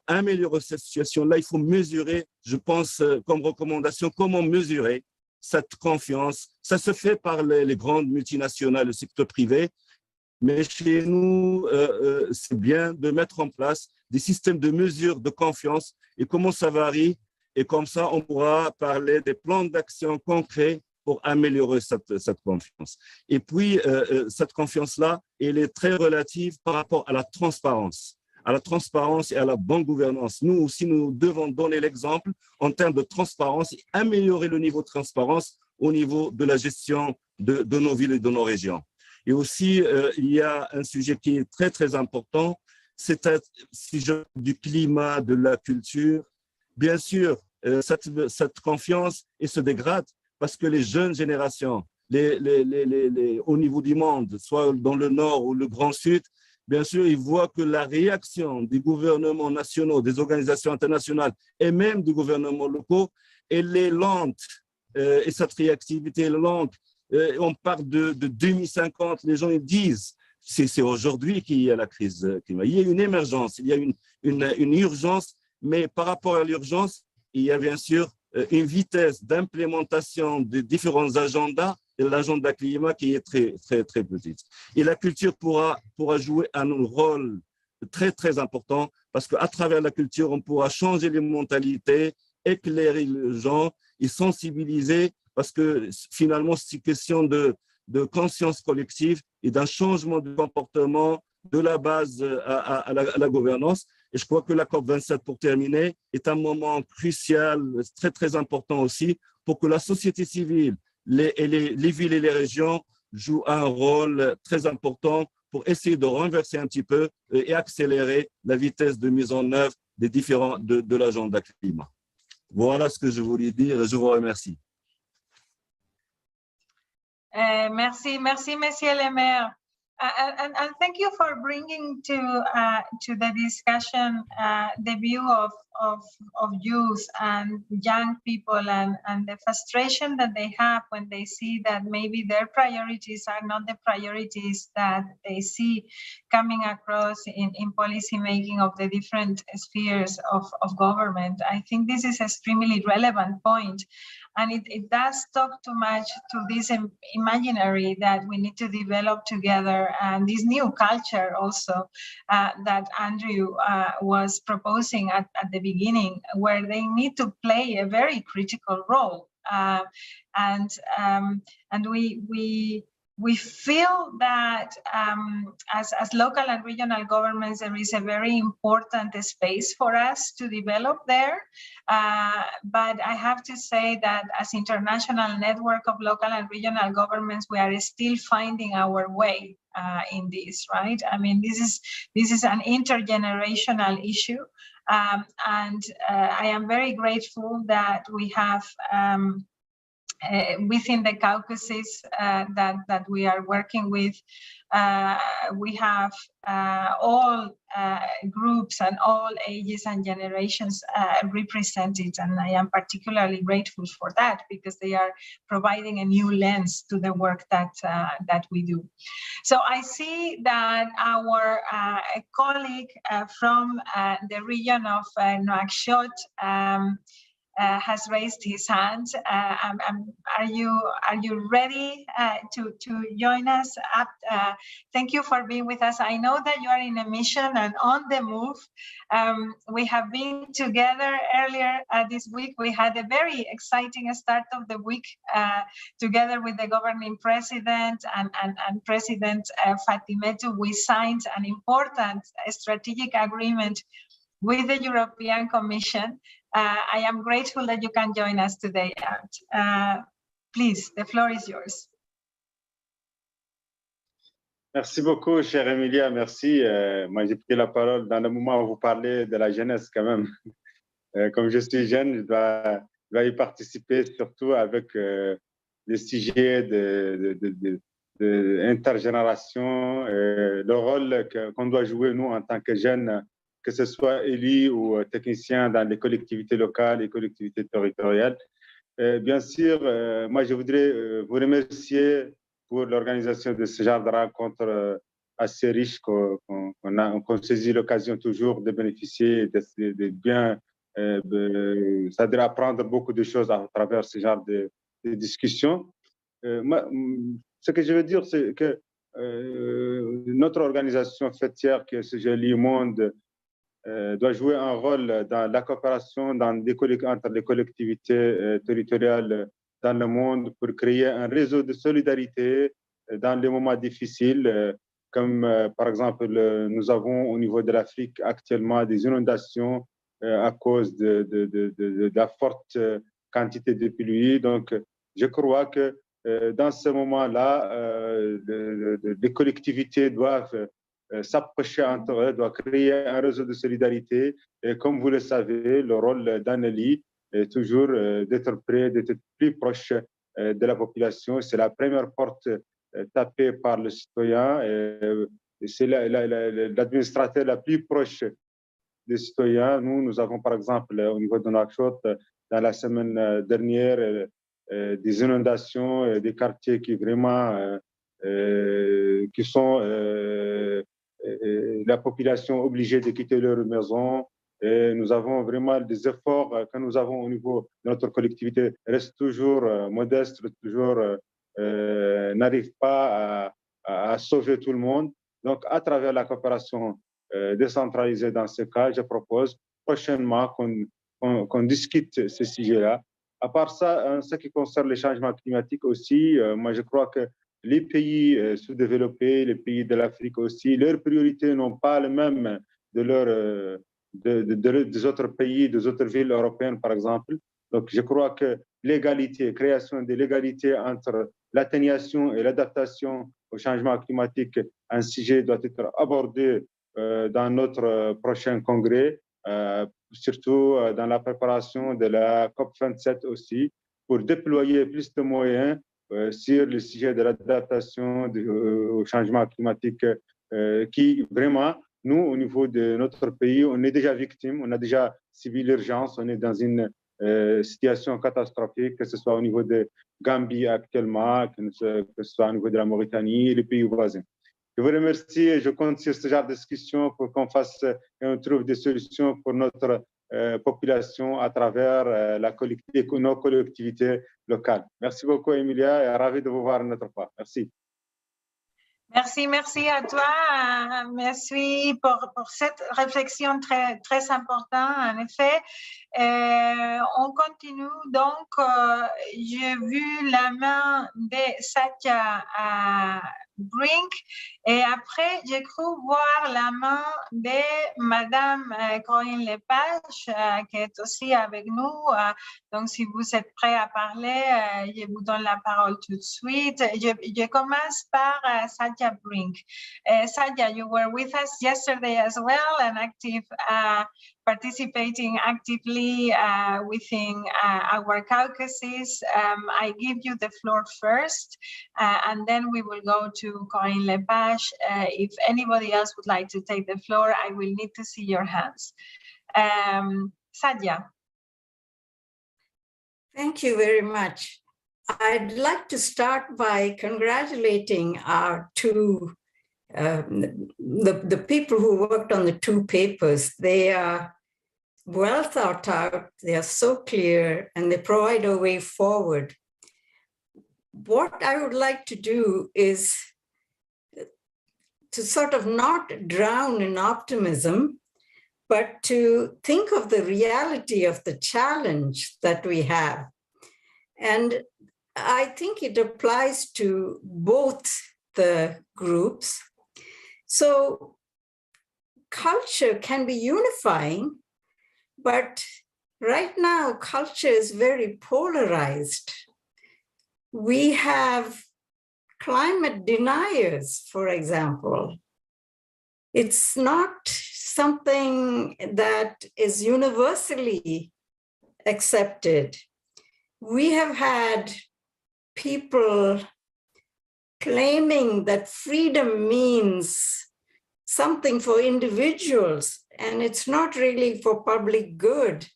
améliorer cette situation-là, il faut mesurer, je pense, comme recommandation, comment mesurer cette confiance. Ça se fait par les grandes multinationales, le secteur privé, mais chez nous, c'est bien de mettre en place des systèmes de mesure de confiance et comment ça varie. Et comme ça, on pourra parler des plans d'action concrets pour améliorer cette confiance. Et puis, cette confiance-là, elle est très relative par rapport à la transparence et à la bonne gouvernance. Nous aussi, nous devons donner l'exemple en termes de transparence et améliorer le niveau de transparence au niveau de la gestion de nos villes et de nos régions. Et aussi, il y a un sujet qui est très, très important, c'est un sujet du climat, de la culture. Bien sûr, cette confiance se dégrade parce que les jeunes générations, au niveau du monde, soit dans le nord ou le grand sud, bien sûr, ils voient que la réaction des gouvernements nationaux, des organisations internationales et même des gouvernements locaux, elle est lente et cette réactivité est lente. On parle de 2050, les gens ils disent, c'est aujourd'hui qu'il y a la crise climatique. Il y a une émergence, il y a une urgence, mais par rapport à l'urgence, il y a bien sûr une vitesse d'implémentation des différents agendas et l'agenda climat qui est très, très, très petite. Et la culture pourra jouer un rôle très, très important parce qu'à travers la culture, on pourra changer les mentalités, éclairer les gens et sensibiliser parce que finalement, c'est une question de conscience collective et d'un changement de comportement de la base à la gouvernance. Et je crois que la COP27, pour terminer, est un moment crucial, très, très important aussi, pour que la société civile, les villes et les régions jouent un rôle très important pour essayer de renverser un petit peu et accélérer la vitesse de mise en œuvre des différents de l'agenda climat. Voilà ce que je voulais dire. Je vous remercie. Merci, Monsieur le Maire. And thank you for bringing to the discussion the view of youth and young people and the frustration that they have when they see that maybe their priorities are not the priorities that they see coming across in policy making of the different spheres of government. I think this is an extremely relevant point. And it does talk too much to this imaginary that we need to develop together and this new culture also that Andrew was proposing at the beginning, where they need to play a very critical role. And we feel that as local and regional governments, there is a very important space for us to develop there. But I have to say that as international network of local and regional governments, we are still finding our way in this, right? I mean, this is an intergenerational issue. And I am very grateful that we have within the Caucasus that we are working with, we have all groups and all ages and generations represented, and I am particularly grateful for that because they are providing a new lens to the work that we do. So I see that our colleague from the region of Nouakchott has raised his hand. Are you ready to join us up? Thank you for being with us. I know that you are in a mission and on the move. We have been together earlier this week. We had a very exciting start of the week together with the governing president and President Fatimetou. We signed an important strategic agreement with the European Commission. I am grateful that you can join us today. Please, the floor is yours. Merci beaucoup, chère Emilia, merci. Moi, j'ai pris la parole dans le moment où vous parlez de la jeunesse quand même. Comme je suis jeune, je dois y participer, surtout avec le sujet de intergénération, le rôle qu'on doit jouer, nous, en tant que jeunes, que ce soit élus ou techniciens dans les collectivités locales et collectivités territoriales. Bien sûr, moi, je voudrais vous remercier pour l'organisation de ce genre de rencontre assez riche qu'on saisit l'occasion toujours de bénéficier de bien, c'est-à-dire apprendre beaucoup de choses à travers ce genre de discussions. Ce que je veux dire, c'est que notre organisation fêtière, qui est ce Joli Monde, doit jouer un rôle dans la coopération entre les collectivités territoriales dans le monde pour créer un réseau de solidarité dans les moments difficiles, comme par exemple, nous avons au niveau de l'Afrique actuellement des inondations à cause de la forte quantité de pluie. Donc, je crois que dans ce moment-là, les collectivités doivent s'approcher entre eux, doivent créer un réseau de solidarité. Et comme vous le savez, le rôle d'Anneli est toujours d'être près, d'être plus proche de la population. C'est la première porte tapée par le citoyen. C'est l'administrateur la plus proche des citoyens. Nous avons par exemple au niveau de Nouakchott, dans la semaine dernière, des inondations, des quartiers qui vraiment qui sont la population obligée de quitter leur maison. Et nous avons vraiment des efforts que nous avons au niveau de notre collectivité restent toujours modestes, toujours n'arrivent pas à sauver tout le monde. Donc, à travers la coopération décentralisée dans ce cas, je propose prochainement qu'on discute ce sujet-là. À part ça, en ce qui concerne les changements climatiques aussi, moi je crois que les pays sous-développés, les pays de l'Afrique aussi, leurs priorités n'ont pas le même des autres pays, des autres villes européennes, par exemple. Donc, je crois que l'égalité, création de l'égalité entre l'atténuation et l'adaptation au changement climatique, un sujet doit être abordé dans notre prochain congrès, surtout dans la préparation de la COP27 aussi, pour déployer plus de moyens sur le sujet de l'adaptation au changement climatique qui vraiment, nous, au niveau de notre pays, on est déjà victime, on a déjà subi l'urgence, on est dans une situation catastrophique, que ce soit au niveau de Gambie actuellement, que ce soit au niveau de la Mauritanie et les pays voisins. Je vous remercie et je compte sur ce genre de discussion pour qu'on fasse et on trouve des solutions pour notre population à travers nos collectivités locales. Merci beaucoup, Emilia, et ravi de vous voir de notre part. Merci. Merci à toi. Merci pour cette réflexion très, très importante, en effet. On continue donc. J'ai vu la main de Satya Brink et après, j'ai cru voir la main de Madame Corinne Lepage qui est aussi avec nous. Donc, si vous êtes prêts à parler, je vous donne la parole tout de suite. Je commence par Satya Brink. Satya, you were with us yesterday as well and active, participating actively within our caucuses. I give you the floor first, and then we will go to Corinne Lepage. If anybody else would like to take the floor, I will need to see your hands. Satya. Thank you very much. I'd like to start by congratulating our two, the people who worked on the two papers. They are well thought out, they are so clear, and they provide a way forward. What I would like to do is to sort of not drown in optimism, but to think of the reality of the challenge that we have. And I think it applies to both the groups. So culture can be unifying, but right now culture is very polarized. We have climate deniers, for example. It's not something that is universally accepted. We have had people claiming that freedom means something for individuals, and it's not really for public good.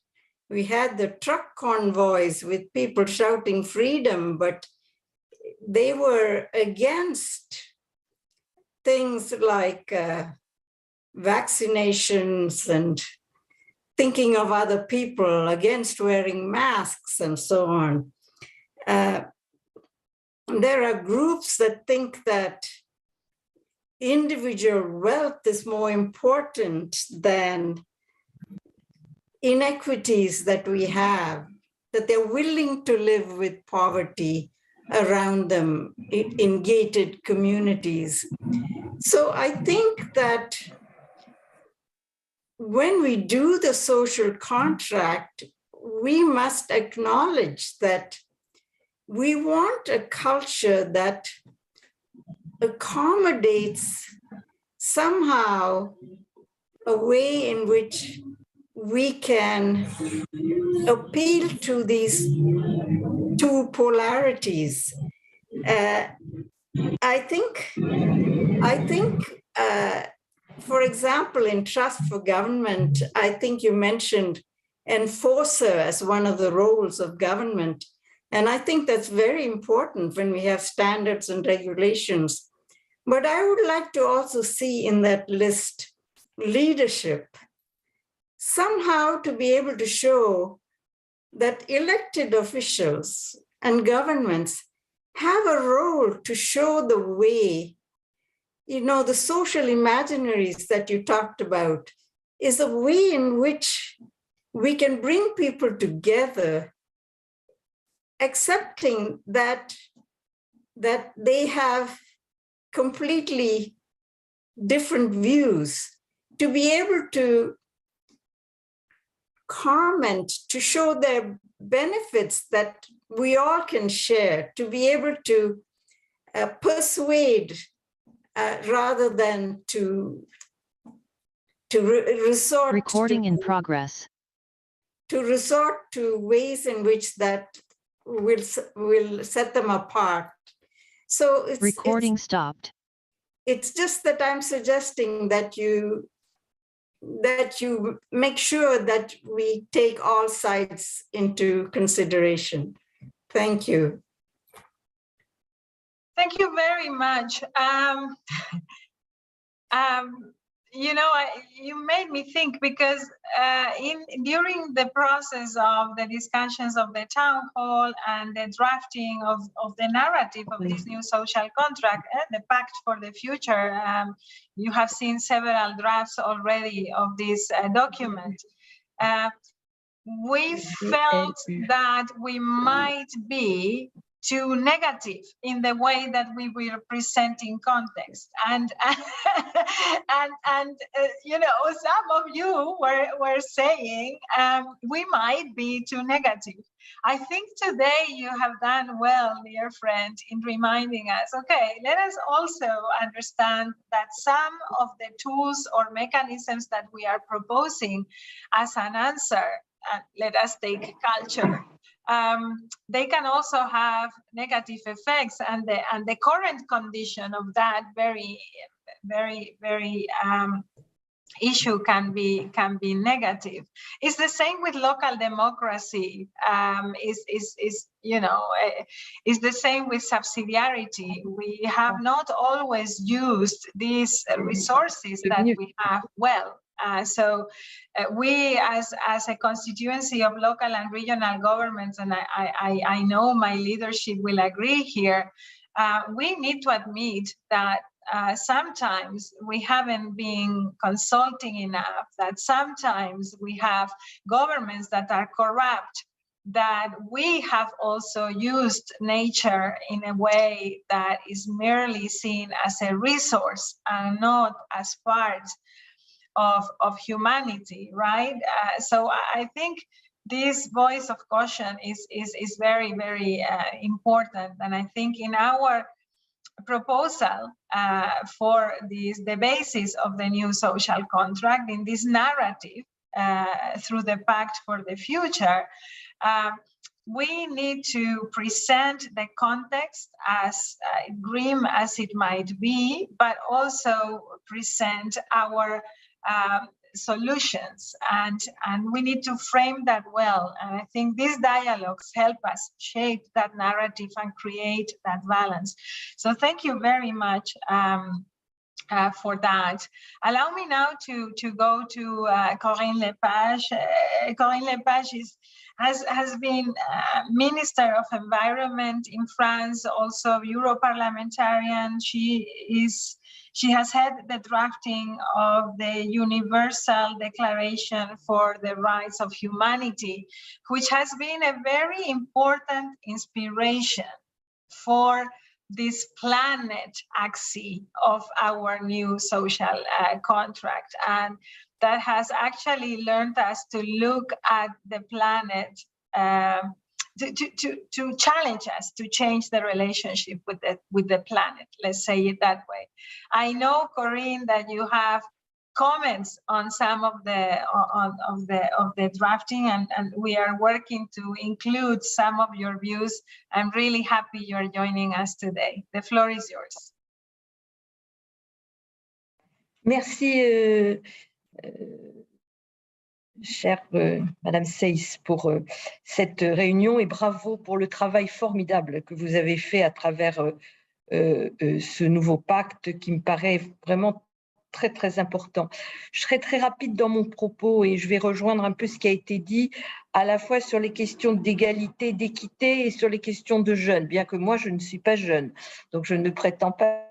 We had the truck convoys with people shouting freedom, but they were against things like vaccinations and thinking of other people against wearing masks and so on. There are groups that think that individual wealth is more important than inequities that we have, that they're willing to live with poverty around them in gated communities. So I think that when we do the social contract, we must acknowledge that we want a culture that accommodates somehow a way in which we can appeal to these two polarities. I think, for example, in trust for government, I think you mentioned enforcer as one of the roles of government. And I think that's very important when we have standards and regulations. But I would like to also see in that list leadership, somehow to be able to show that elected officials and governments have a role to show the way. You know, the social imaginaries that you talked about is a way in which we can bring people together, accepting that they have completely different views, to be able to comment, to show their benefits that we all can share, to be able to persuade rather than to resort Recording in progress. To resort to ways in which that will set them apart. So Recording stopped. It's just that I'm suggesting that you make sure that we take all sides into consideration. Thank you. Thank you very much. You know, you made me think, because during the process of the discussions of the town hall and the drafting of the narrative of this new social contract and the Pact for the Future, you have seen several drafts already of this document. We felt that we might be too negative in the way that we were presenting context, and you know, some of you were saying we might be too negative. I think today you have done well, dear friend, in reminding us, okay, let us also understand that some of the tools or mechanisms that we are proposing as an answer, let us take culture, they can also have negative effects, and the current condition of that very issue can be negative. It's the same with local democracy. Is you know, is the same with subsidiarity. We have not always used these resources that we have well. So we, as a constituency of local and regional governments, and I know my leadership will agree here, we need to admit that sometimes we haven't been consulting enough, that sometimes we have governments that are corrupt, that we have also used nature in a way that is merely seen as a resource and not as part of humanity, right? So I think this voice of caution is very, very important. And I think in our proposal for the basis of the new social contract, in this narrative through the Pact for the Future, we need to present the context as grim as it might be, but also present our solutions, and we need to frame that well. And I think these dialogues help us shape that narrative and create that balance. So thank you very much for that. Allow me now to go to Corinne Lepage. Corinne Lepage has been Minister of Environment in France, also Europarlamentarian. She has had the drafting of the Universal Declaration for the Rights of Humanity, which has been a very important inspiration for this planet axis of our new social contract. And that has actually learned us to look at the planet, to challenge us to change the relationship with the planet. Let's say it that way. I know, Corinne, that you have comments on some of the drafting, and we are working to include some of your views. I'm really happy you're joining us today. The floor is yours. Merci, chère Madame Seyss, pour cette réunion, et bravo pour le travail formidable que vous avez fait à travers ce nouveau pacte qui me paraît vraiment très, très important. Je serai très rapide dans mon propos et je vais rejoindre un peu ce qui a été dit, à la fois sur les questions d'égalité, d'équité et sur les questions de jeunes, bien que moi, je ne suis pas jeune, donc je ne prétends pas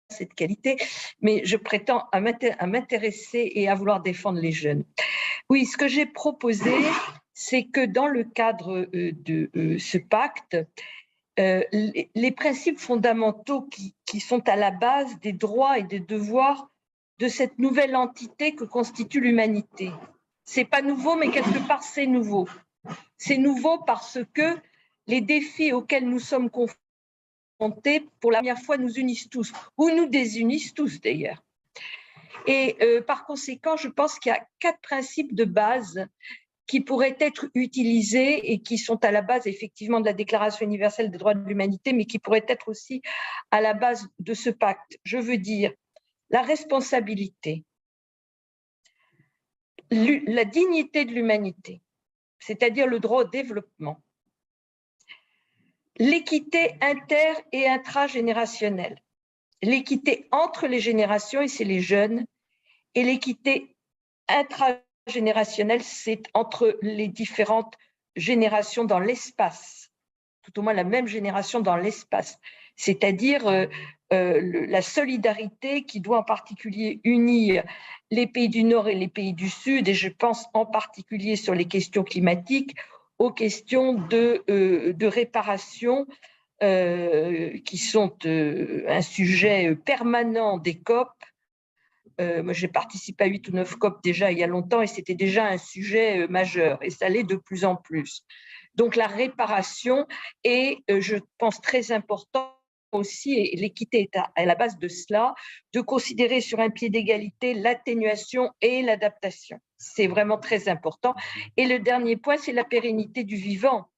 cette qualité, mais je prétends à m'intéresser et à vouloir défendre les jeunes. Oui, ce que j'ai proposé, c'est que dans le cadre de ce pacte, les principes fondamentaux qui sont à la base des droits et des devoirs de cette nouvelle entité que constitue l'humanité. C'est pas nouveau, mais quelque part c'est nouveau. C'est nouveau parce que les défis auxquels nous sommes confrontés, pour la première fois, nous unissent tous, ou nous désunissent tous d'ailleurs. Et par conséquent, je pense qu'il y a 4 principes de base qui pourraient être utilisés et qui sont à la base effectivement de la Déclaration universelle des droits de l'humanité, mais qui pourraient être aussi à la base de ce pacte. Je veux dire la responsabilité, la dignité de l'humanité, c'est-à-dire le droit au développement, l'équité inter- et intragénérationnelle, l'équité entre les générations, et c'est les jeunes, et l'équité intragénérationnelle, c'est entre les différentes générations dans l'espace, tout au moins la même génération dans l'espace, c'est-à-dire la solidarité qui doit en particulier unir les pays du Nord et les pays du Sud, et je pense en particulier sur les questions climatiques, aux questions de réparation qui sont un sujet permanent des COP. Moi, j'ai participé à 8 ou 9 COP déjà il y a longtemps et c'était déjà un sujet majeur et ça l'est de plus en plus. Donc la réparation est, je pense, très important aussi, et l'équité est à la base de cela, de considérer sur un pied d'égalité l'atténuation et l'adaptation. C'est vraiment très important. Et le dernier point, c'est la pérennité du vivant.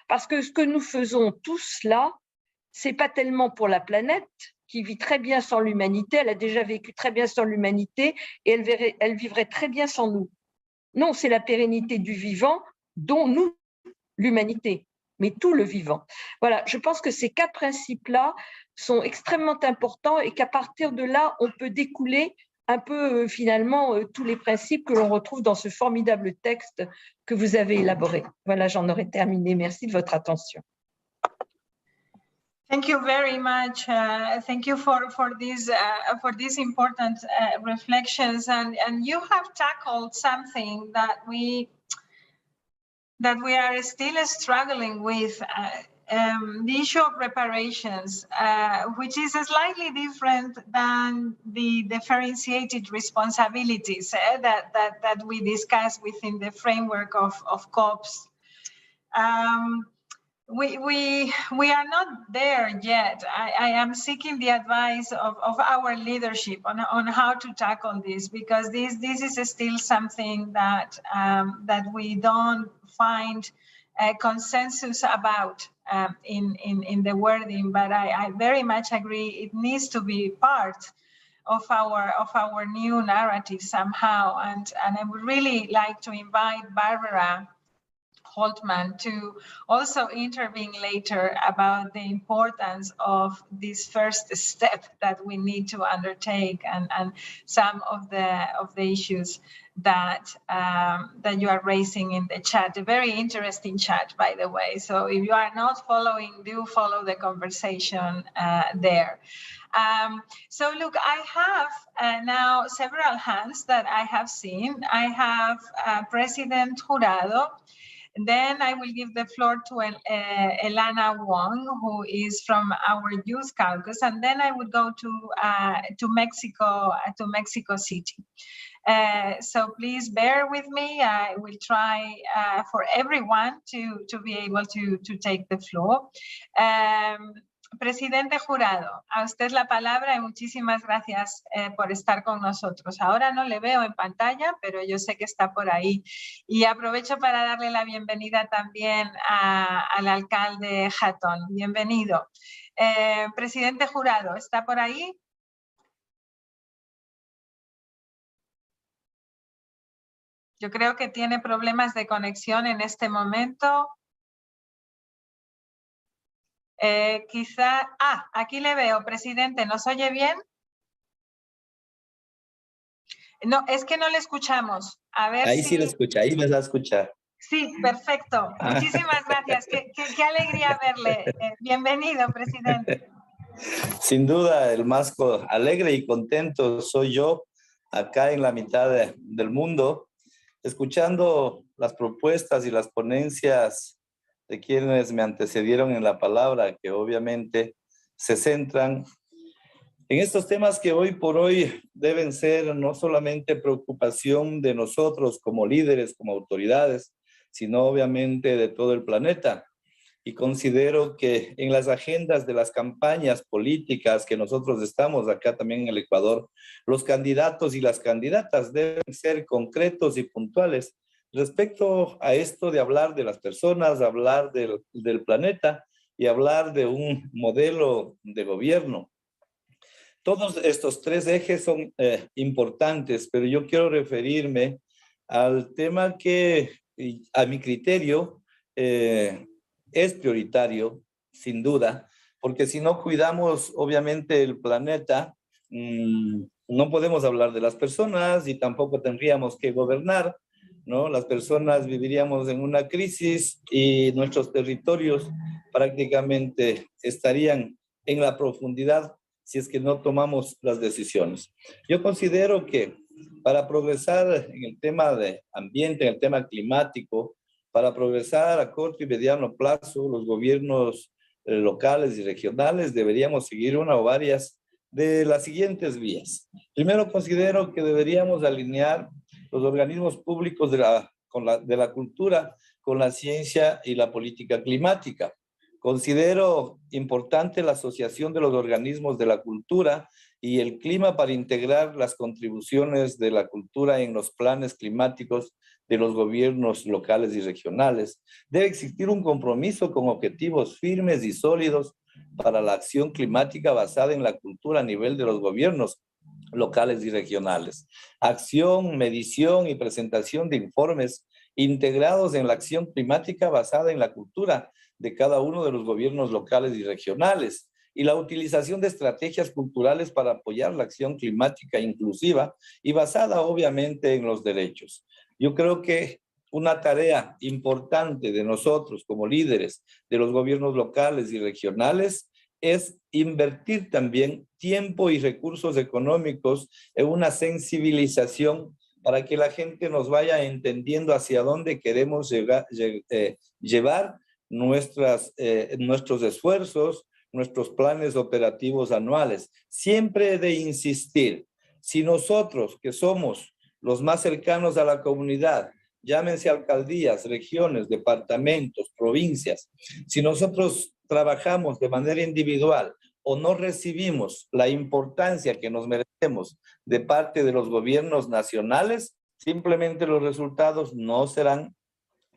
Parce que ce que nous faisons tous là, c'est pas tellement pour la planète, qui vit très bien sans l'humanité, elle a déjà vécu très bien sans l'humanité, et elle vivrait très bien sans nous. Non, c'est la pérennité du vivant, dont nous, l'humanité, mais tout le vivant. Voilà, je pense que ces 4 principes-là sont extrêmement importants et qu'à partir de là, on peut découler un peu finalement tous les principes que l'on retrouve dans ce formidable texte que vous avez élaboré. Voilà, j'en aurais terminé. Merci de votre attention. Thank you very much. Thank you for these important reflections, and you have tackled something that we are still struggling with, the issue of reparations, which is slightly different than the differentiated responsibilities that we discussed within the framework of COPs. We are not there yet. I am seeking the advice of our leadership on how to tackle this, because this is still something that we don't find a consensus about in the wording. But I very much agree it needs to be part of our new narrative somehow. And I would really like to invite Barbara, Holtman to also intervene later about the importance of this first step that we need to undertake, and some of the issues that that you are raising in the chat. A very interesting chat, by the way. So if you are not following, do follow the conversation there. So look, I have now several hands that I have seen. I have President Jurado. Then I will give the floor to Elana Wong, who is from our Youth Caucus, and then I would go to Mexico City. So please bear with me. I will try for everyone to be able to take the floor. Presidente Jurado, a usted la palabra y muchísimas gracias por estar con nosotros. Ahora no le veo en pantalla, pero yo sé que está por ahí. Y aprovecho para darle la bienvenida también al alcalde Jatón. Bienvenido. Presidente Jurado, ¿está por ahí? Yo creo que tiene problemas de conexión en este momento. Quizá... aquí le veo, presidente. ¿Nos oye bien? No, es que no le escuchamos. A ver ahí sí lo escucha, ahí me va a escuchar. Sí, perfecto. Muchísimas gracias. Qué alegría verle. Bienvenido, presidente. Sin duda, el más alegre y contento soy yo, acá en la mitad del mundo, escuchando las propuestas y las ponencias de quienes me antecedieron en la palabra, que obviamente se centran en estos temas que hoy por hoy deben ser no solamente preocupación de nosotros como líderes, como autoridades, sino obviamente de todo el planeta. Y considero que en las agendas de las campañas políticas que nosotros estamos acá también en el Ecuador, los candidatos y las candidatas deben ser concretos y puntuales respecto a esto de hablar de las personas, hablar del planeta y hablar de un modelo de gobierno. Todos estos tres ejes son importantes, pero yo quiero referirme al tema que, a mi criterio, es prioritario, sin duda, porque si no cuidamos, obviamente, el planeta, no podemos hablar de las personas y tampoco tendríamos que gobernar, ¿no? Las personas viviríamos en una crisis y nuestros territorios prácticamente estarían en la profundidad si es que no tomamos las decisiones. Yo considero que para progresar en el tema de ambiente, en el tema climático, para progresar a corto y mediano plazo, los gobiernos locales y regionales deberíamos seguir una o varias de las siguientes vías. Primero, considero que deberíamos alinear los organismos públicos de la cultura con la ciencia y la política climática. Considero importante la asociación de los organismos de la cultura y el clima para integrar las contribuciones de la cultura en los planes climáticos de los gobiernos locales y regionales. Debe existir un compromiso con objetivos firmes y sólidos para la acción climática basada en la cultura a nivel de los gobiernos locales y regionales. Acción, medición y presentación de informes integrados en la acción climática basada en la cultura de cada uno de los gobiernos locales y regionales, y la utilización de estrategias culturales para apoyar la acción climática inclusiva y basada obviamente en los derechos. Yo creo que una tarea importante de nosotros como líderes de los gobiernos locales y regionales es invertir también tiempo y recursos económicos en una sensibilización para que la gente nos vaya entendiendo hacia dónde queremos llevar nuestros esfuerzos, nuestros planes operativos anuales. Siempre he de insistir, si nosotros que somos los más cercanos a la comunidad, llámense alcaldías, regiones, departamentos, provincias, si nosotros trabajamos de manera individual o no recibimos la importancia que nos merecemos de parte de los gobiernos nacionales, simplemente los resultados no serán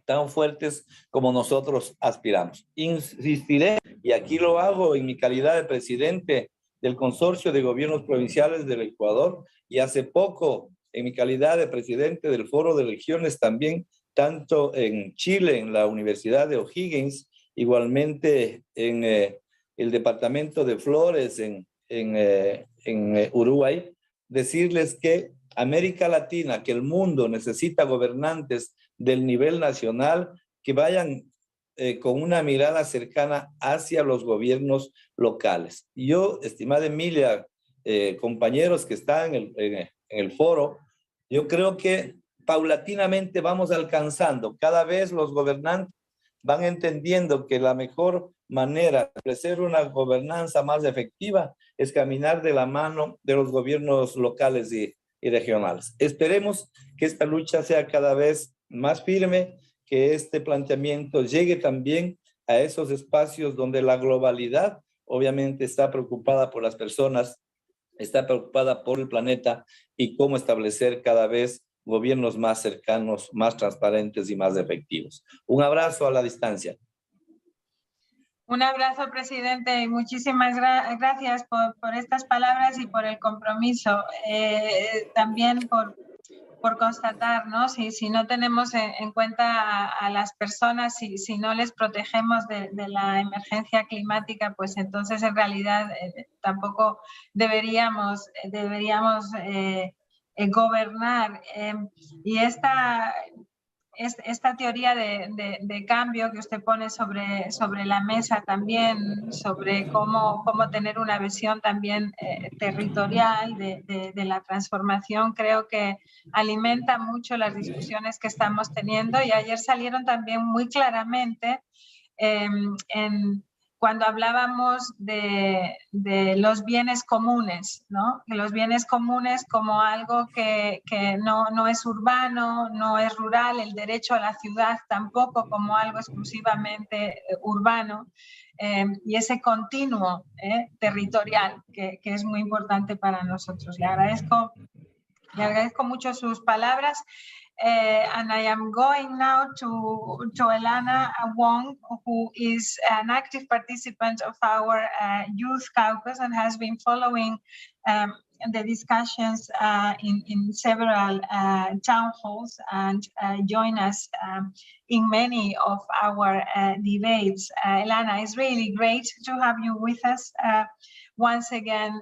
tan fuertes como nosotros aspiramos. Insistiré, y aquí lo hago en mi calidad de presidente del Consorcio de Gobiernos Provinciales del Ecuador, y hace poco en mi calidad de presidente del Foro de Regiones también tanto en Chile, en la Universidad de O'Higgins, igualmente en el departamento de Flores, en Uruguay, decirles que América Latina, que el mundo necesita gobernantes del nivel nacional que vayan con una mirada cercana hacia los gobiernos locales. Yo, estimada Emilia, compañeros que están en el foro, yo creo que paulatinamente vamos alcanzando. Cada vez los gobernantes van entendiendo que la mejor manera de ofrecer una gobernanza más efectiva es caminar de la mano de los gobiernos locales y regionales. Esperemos que esta lucha sea cada vez más firme, que este planteamiento llegue también a esos espacios donde la globalidad obviamente está preocupada por las personas, está preocupada por el planeta y cómo establecer cada vez gobiernos más cercanos, más transparentes y más efectivos. Un abrazo a la distancia. Un abrazo, presidente, y muchísimas gracias por estas palabras y por el compromiso. También por constatar, ¿no? Si no tenemos en cuenta a las personas, si no les protegemos de la emergencia climática, pues entonces en realidad tampoco deberíamos gobernar. Y esta teoría de cambio que usted pone sobre la mesa también, sobre cómo tener una visión también territorial de la transformación, creo que alimenta mucho las discusiones que estamos teniendo, y ayer salieron también muy claramente cuando hablábamos de los bienes comunes, ¿no? Que los bienes comunes como algo que no es urbano, no es rural, el derecho a la ciudad tampoco como algo exclusivamente urbano, y ese continuo territorial que es muy importante para nosotros. Le agradezco mucho sus palabras. And I am going now to Elana Wong, who is an active participant of our Youth Caucus and has been following the discussions in several town halls and join us in many of our debates. Elana, it's really great to have you with us. Once again,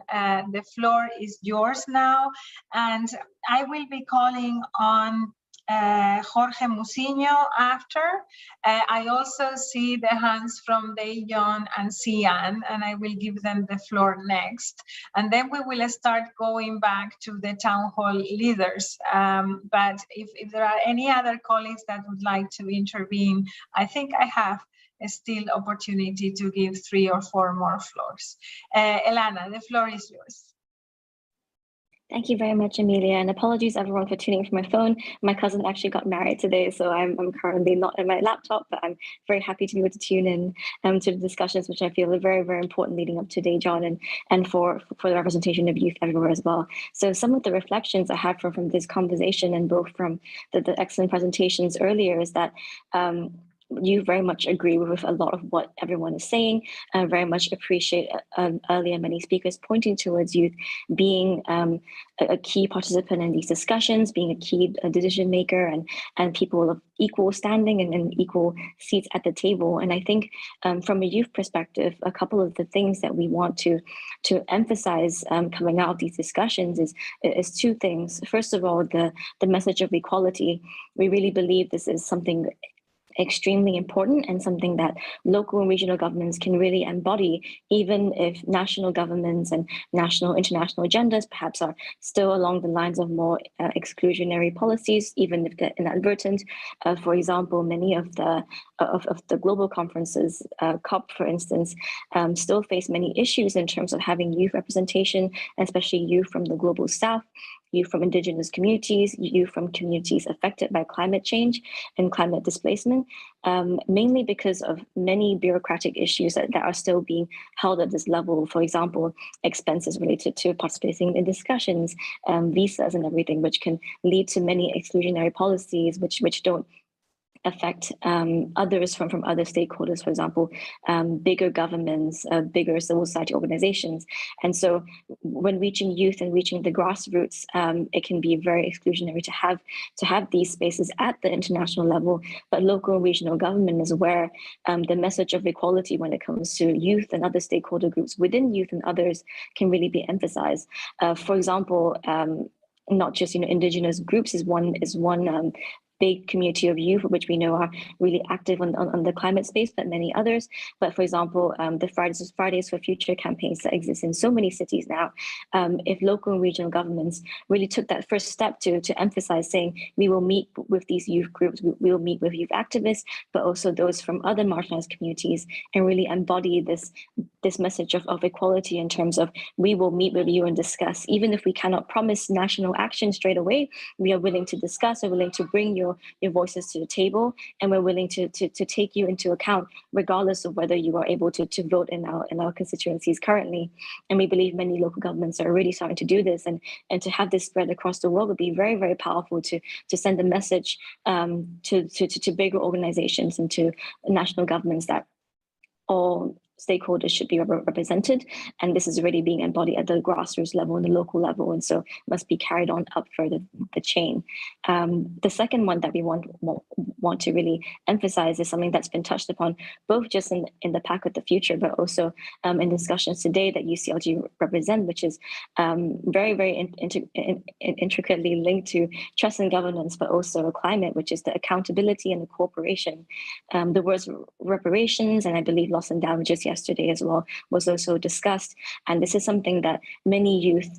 the floor is yours now, and I will be calling on Jorge Muciño after. I also see the hands from Daejeon and Xian, and I will give them the floor next. And then we will start going back to the town hall leaders. But if there are any other colleagues that would like to intervene, I think I have still opportunity to give 3 or 4 more floors. Elana, the floor is yours. Thank you very much, Emilia, and apologies everyone for tuning in from my phone. My cousin actually got married today, so I'm currently not at my laptop, but I'm very happy to be able to tune in to the discussions, which I feel are very, very important leading up to Daejeon and for the representation of youth everywhere as well. So some of the reflections I have from this conversation, and both from the excellent presentations earlier, is that you very much agree with a lot of what everyone is saying. I very much appreciate earlier many speakers pointing towards youth being a key participant in these discussions, being a key decision maker, and people of equal standing and equal seats at the table. And I think from a youth perspective, a couple of the things that we want to emphasize coming out of these discussions is 2 things. First of all, the message of equality. We really believe this is something extremely important and something that local and regional governments can really embody, even if national governments and national international agendas perhaps are still along the lines of more exclusionary policies, even if they're inadvertent. For example, many of the global conferences, COP for instance, still face many issues in terms of having youth representation, especially youth from the global south, youth from indigenous communities, youth from communities affected by climate change and climate displacement, mainly because of many bureaucratic issues that are still being held at this level. For example, expenses related to participating in discussions, visas and everything, which can lead to many exclusionary policies which don't affect others from other stakeholders, for example, bigger governments, bigger civil society organizations. And so when reaching youth and reaching the grassroots, it can be very exclusionary to have these spaces at the international level, but local and regional government is where the message of equality when it comes to youth and other stakeholder groups within youth and others can really be emphasized. For example, not just indigenous groups is one big community of youth, which we know are really active on the climate space, but many others. But for example, the Fridays for Future campaigns that exist in so many cities now, if local and regional governments really took that first step to emphasize saying, we will meet with these youth groups, we will meet with youth activists, but also those from other marginalized communities, and really embody this message of equality in terms of, we will meet with you and discuss. Even if we cannot promise national action straight away, we are willing to discuss, we're willing to bring your voices to the table, and we're willing to take you into account, regardless of whether you are able to vote in our constituencies currently. And we believe many local governments are already starting to do this, and to have this spread across the world would be very, very powerful to send a message to bigger organizations and to national governments that all stakeholders should be represented, and this is already being embodied at the grassroots level and the local level, and so must be carried on up further the chain. The second one that we want to really emphasize is something that's been touched upon both just in the Pact of the Future, but also in discussions today that UCLG represent, which is very, very intricately linked to trust and governance, but also climate, which is the accountability and the cooperation. The words reparations, and I believe loss and damages yesterday as well, was also discussed. And this is something that many youth,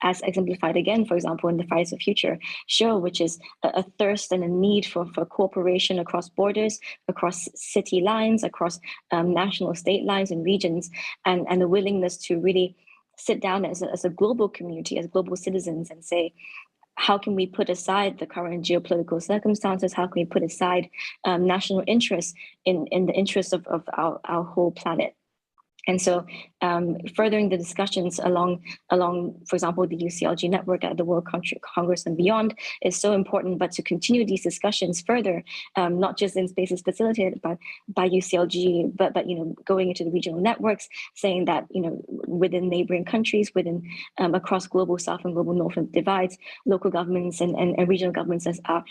as exemplified again, for example, in the Fridays for Future show, which is a thirst and a need for cooperation across borders, across city lines, across national state lines and regions, and the willingness to really sit down as a global community, as global citizens, and say, how can we put aside the current geopolitical circumstances? How can we put aside national interests in the interests of our whole planet? And so furthering the discussions along, for example, the UCLG network at the World Congress and beyond is so important, but to continue these discussions further, not just in spaces facilitated by UCLG, but going into the regional networks, saying that, within neighboring countries, across global South and global North divides, local governments and regional governments are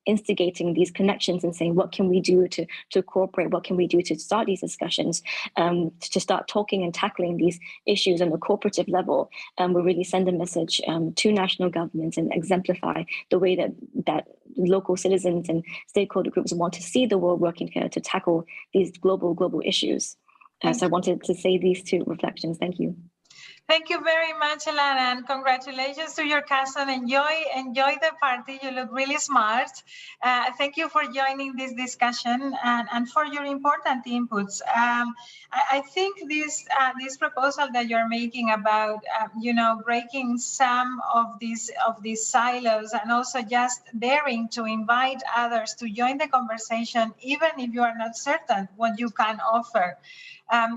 instigating these connections and saying, what can we do to cooperate? What can we do to start these discussions, to start talking and tackling these issues on the cooperative level? We really send a message to national governments and exemplify the way that local citizens and stakeholder groups want to see the world working together to tackle these global issues. So I wanted to say these two reflections. Thank you. Thank you very much, Elana, and congratulations to your cousin. Enjoy the party. You look really smart. Thank you for joining this discussion and for your important inputs. I think this proposal that you're making about breaking some of these silos, and also just daring to invite others to join the conversation, even if you are not certain what you can offer,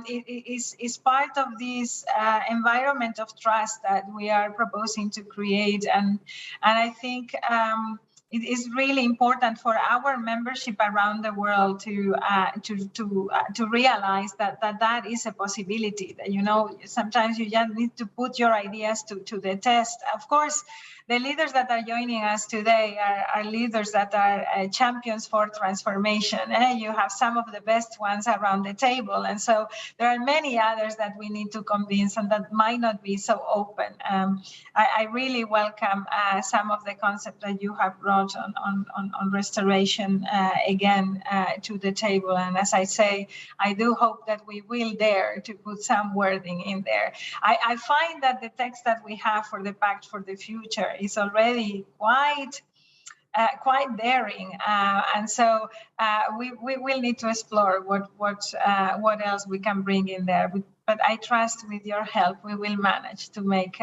is part of this environment of trust that we are proposing to create. And I think it is really important for our membership around the world to realize that is a possibility. That, sometimes you just need to put your ideas to the test. Of course, the leaders that are joining us today are leaders that are champions for transformation. You have some of the best ones around the table. And so there are many others that we need to convince and that might not be so open. I really welcome some of the concepts that you have brought on restoration again to the table. And as I say, I do hope that we will dare to put some wording in there. I find that the text that we have for the Pact for the Future is already quite daring, and so we will need to explore what else we can bring in there. But I trust with your help we will manage to make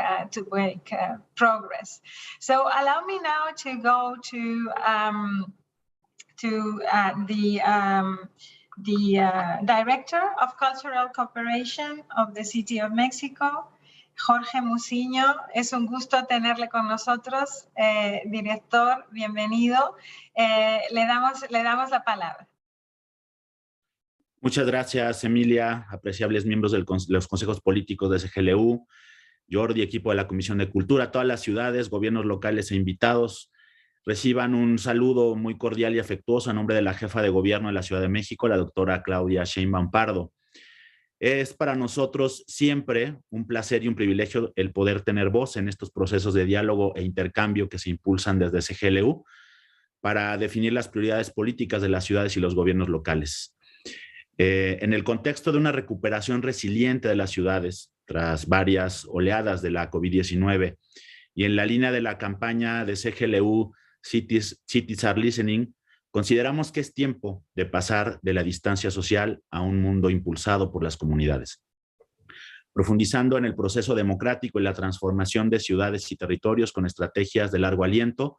progress. So allow me now to go to the Director of Cultural Cooperation of the City of Mexico, Jorge Musiño, es un gusto tenerle con nosotros. Director, bienvenido. Le damos la palabra. Muchas gracias, Emilia, apreciables miembros de los consejos políticos de SGLU, Jordi, equipo de la Comisión de Cultura, todas las ciudades, gobiernos locales e invitados. Reciban un saludo muy cordial y afectuoso a nombre de la jefa de gobierno de la Ciudad de México, la doctora Claudia Sheinbaum Pardo. Es para nosotros siempre un placer y un privilegio el poder tener voz en estos procesos de diálogo e intercambio que se impulsan desde SGLU para definir las prioridades políticas de las ciudades y los gobiernos locales. En el contexto de una recuperación resiliente de las ciudades tras varias oleadas de la COVID-19 y en la línea de la campaña de CGLU Cities Are Listening, consideramos que es tiempo de pasar de la distancia social a un mundo impulsado por las comunidades. Profundizando en el proceso democrático y la transformación de ciudades y territorios con estrategias de largo aliento,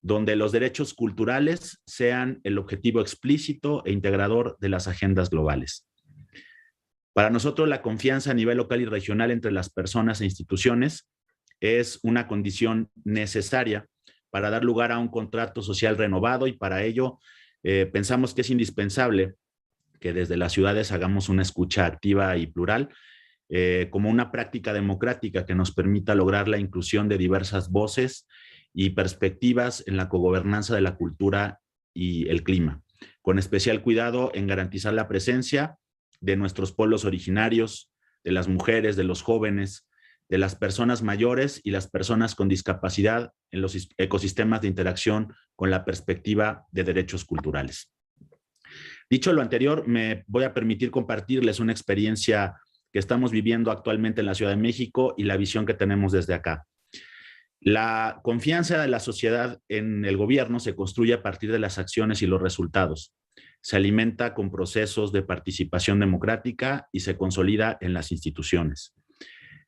donde los derechos culturales sean el objetivo explícito e integrador de las agendas globales. Para nosotros, la confianza a nivel local y regional entre las personas e instituciones es una condición necesaria para dar lugar a un contrato social renovado, y para ello pensamos que es indispensable que desde las ciudades hagamos una escucha activa y plural como una práctica democrática que nos permita lograr la inclusión de diversas voces y perspectivas en la cogobernanza de la cultura y el clima, con especial cuidado en garantizar la presencia de nuestros pueblos originarios, de las mujeres, de los jóvenes, de las personas mayores y las personas con discapacidad en los ecosistemas de interacción con la perspectiva de derechos culturales. Dicho lo anterior, me voy a permitir compartirles una experiencia que estamos viviendo actualmente en la Ciudad de México y la visión que tenemos desde acá. La confianza de la sociedad en el gobierno se construye a partir de las acciones y los resultados. Se alimenta con procesos de participación democrática y se consolida en las instituciones.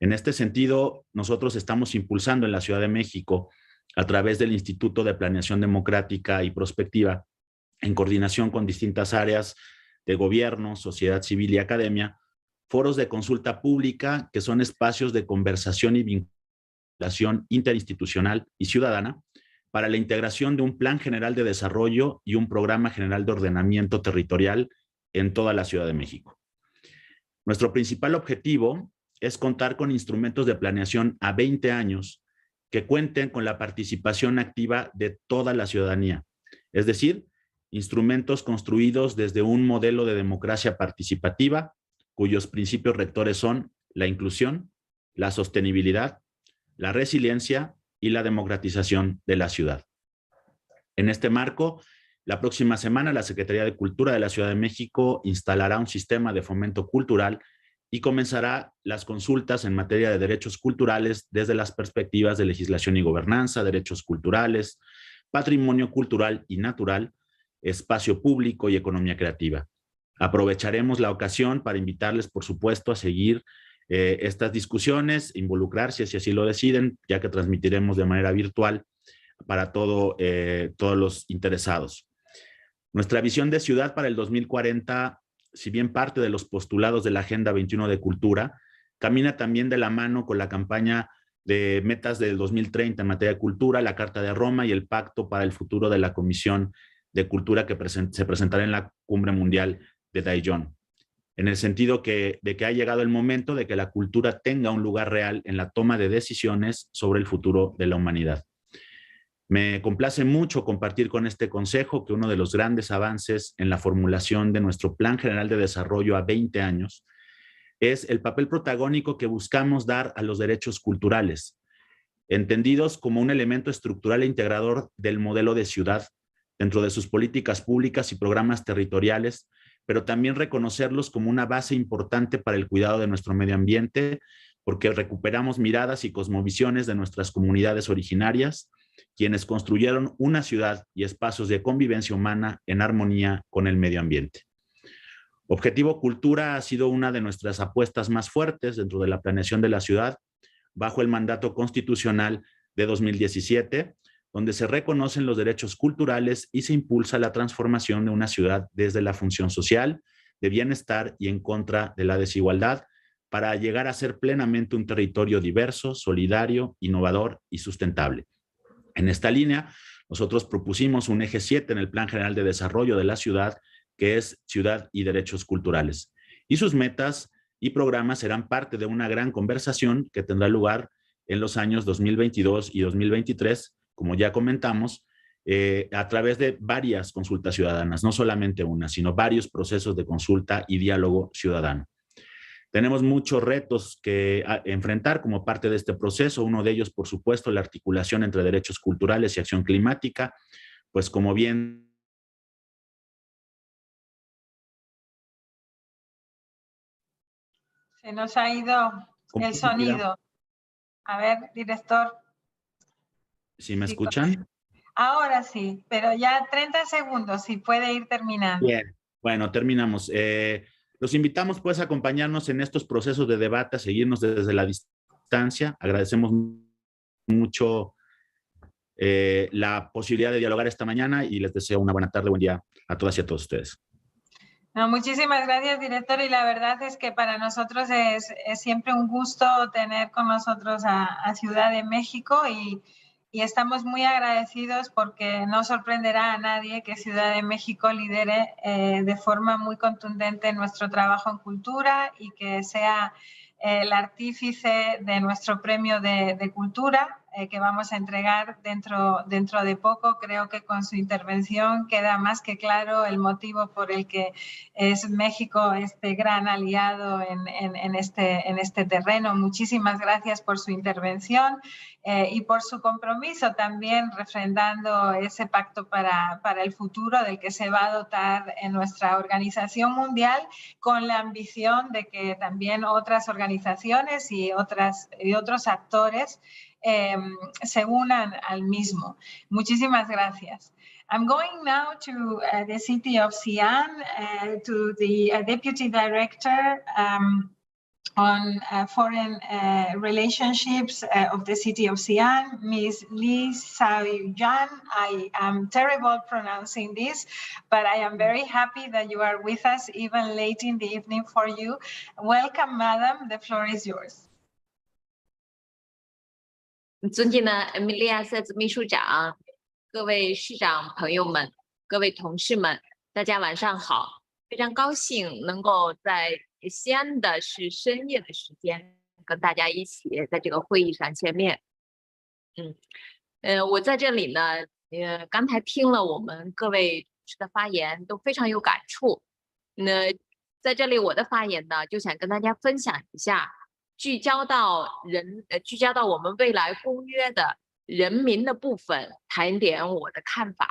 En este sentido, nosotros estamos impulsando en la Ciudad de México, a través del Instituto de Planeación Democrática y Prospectiva, en coordinación con distintas áreas de gobierno, sociedad civil y academia, foros de consulta pública que son espacios de conversación y vinculación interinstitucional y ciudadana para la integración de un plan general de desarrollo y un programa general de ordenamiento territorial en toda la Ciudad de México. Nuestro principal objetivo es contar con instrumentos de planeación a 20 años que cuenten con la participación activa de toda la ciudadanía, es decir, instrumentos construidos desde un modelo de democracia participativa cuyos principios rectores son la inclusión, la sostenibilidad, la resiliencia y la democratización de la ciudad. En este marco, la próxima semana la Secretaría de Cultura de la Ciudad de México instalará un sistema de fomento cultural y comenzará las consultas en materia de derechos culturales desde las perspectivas de legislación y gobernanza, derechos culturales, patrimonio cultural y natural, espacio público y economía creativa. Aprovecharemos la ocasión para invitarles, por supuesto, a seguir estas discusiones, involucrarse si así lo deciden, ya que transmitiremos de manera virtual para todos los interesados. Nuestra visión de ciudad para el 2040, si bien parte de los postulados de la Agenda 21 de Cultura, camina también de la mano con la campaña de metas del 2030 en materia de cultura, la Carta de Roma y el Pacto para el Futuro de la Comisión de Cultura que se presentará en la Cumbre Mundial de Daejeon, en el sentido de que ha llegado el momento de que la cultura tenga un lugar real en la toma de decisiones sobre el futuro de la humanidad. Me complace mucho compartir con este consejo que uno de los grandes avances en la formulación de nuestro Plan General de Desarrollo a 20 años es el papel protagónico que buscamos dar a los derechos culturales, entendidos como un elemento estructural e integrador del modelo de ciudad dentro de sus políticas públicas y programas territoriales, pero también reconocerlos como una base importante para el cuidado de nuestro medio ambiente, porque recuperamos miradas y cosmovisiones de nuestras comunidades originarias, quienes construyeron una ciudad y espacios de convivencia humana en armonía con el medio ambiente. Objetivo Cultura ha sido una de nuestras apuestas más fuertes dentro de la planeación de la ciudad, bajo el mandato constitucional de 2017, donde se reconocen los derechos culturales y se impulsa la transformación de una ciudad desde la función social, de bienestar y en contra de la desigualdad, para llegar a ser plenamente un territorio diverso, solidario, innovador y sustentable. En esta línea, nosotros propusimos un eje 7 en el Plan General de Desarrollo de la ciudad, que es Ciudad y Derechos Culturales. Y sus metas y programas serán parte de una gran conversación que tendrá lugar en los años 2022 y 2023, como ya comentamos, a través de varias consultas ciudadanas, no solamente una, sino varios procesos de consulta y diálogo ciudadano. Tenemos muchos retos que enfrentar como parte de este proceso. Uno de ellos, por supuesto, la articulación entre derechos culturales y acción climática, pues como bien... Se nos ha ido el sonido. A ver, director. ¿Sí me escuchan? Ahora sí, pero ya 30 segundos, si puede ir terminando. Bien, bueno, terminamos. Los invitamos pues a acompañarnos en estos procesos de debate, a seguirnos desde la distancia. Agradecemos mucho la posibilidad de dialogar esta mañana y les deseo una buena tarde, buen día a todas y a todos ustedes. No, muchísimas gracias, director, y la verdad es que para nosotros es siempre un gusto tener con nosotros a Ciudad de México y estamos muy agradecidos porque no sorprenderá a nadie que Ciudad de México lidere de forma muy contundente nuestro trabajo en cultura y que sea el artífice de nuestro premio de cultura que vamos a entregar dentro de poco. Creo que con su intervención queda más que claro el motivo por el que es México este gran aliado en este terreno. Muchísimas gracias por su intervención y por su compromiso también refrendando ese pacto para el futuro del que se va a dotar en nuestra organización mundial, con la ambición de que también otras organizaciones y otros actores se unan al mismo. Muchísimas gracias. I'm going now to the city of Xi'an, to the Deputy Director on Foreign Relationships of the city of Xi'an, Ms. Li Xiaoyan. I am terrible pronouncing this, but I am very happy that you are with us even late in the evening for you. Welcome, madam. The floor is yours. 尊敬的艾米利亚塞兹秘书长，各位市长朋友们，各位同事们，大家晚上好！非常高兴能够在西安的是深夜的时间，跟大家一起在这个会议上见面。我在这里呢，刚才听了我们各位同事的发言，都非常有感触。在这里我的发言呢，就想跟大家分享一下。聚焦到我们未来公约的人民的部分，谈一点我的看法。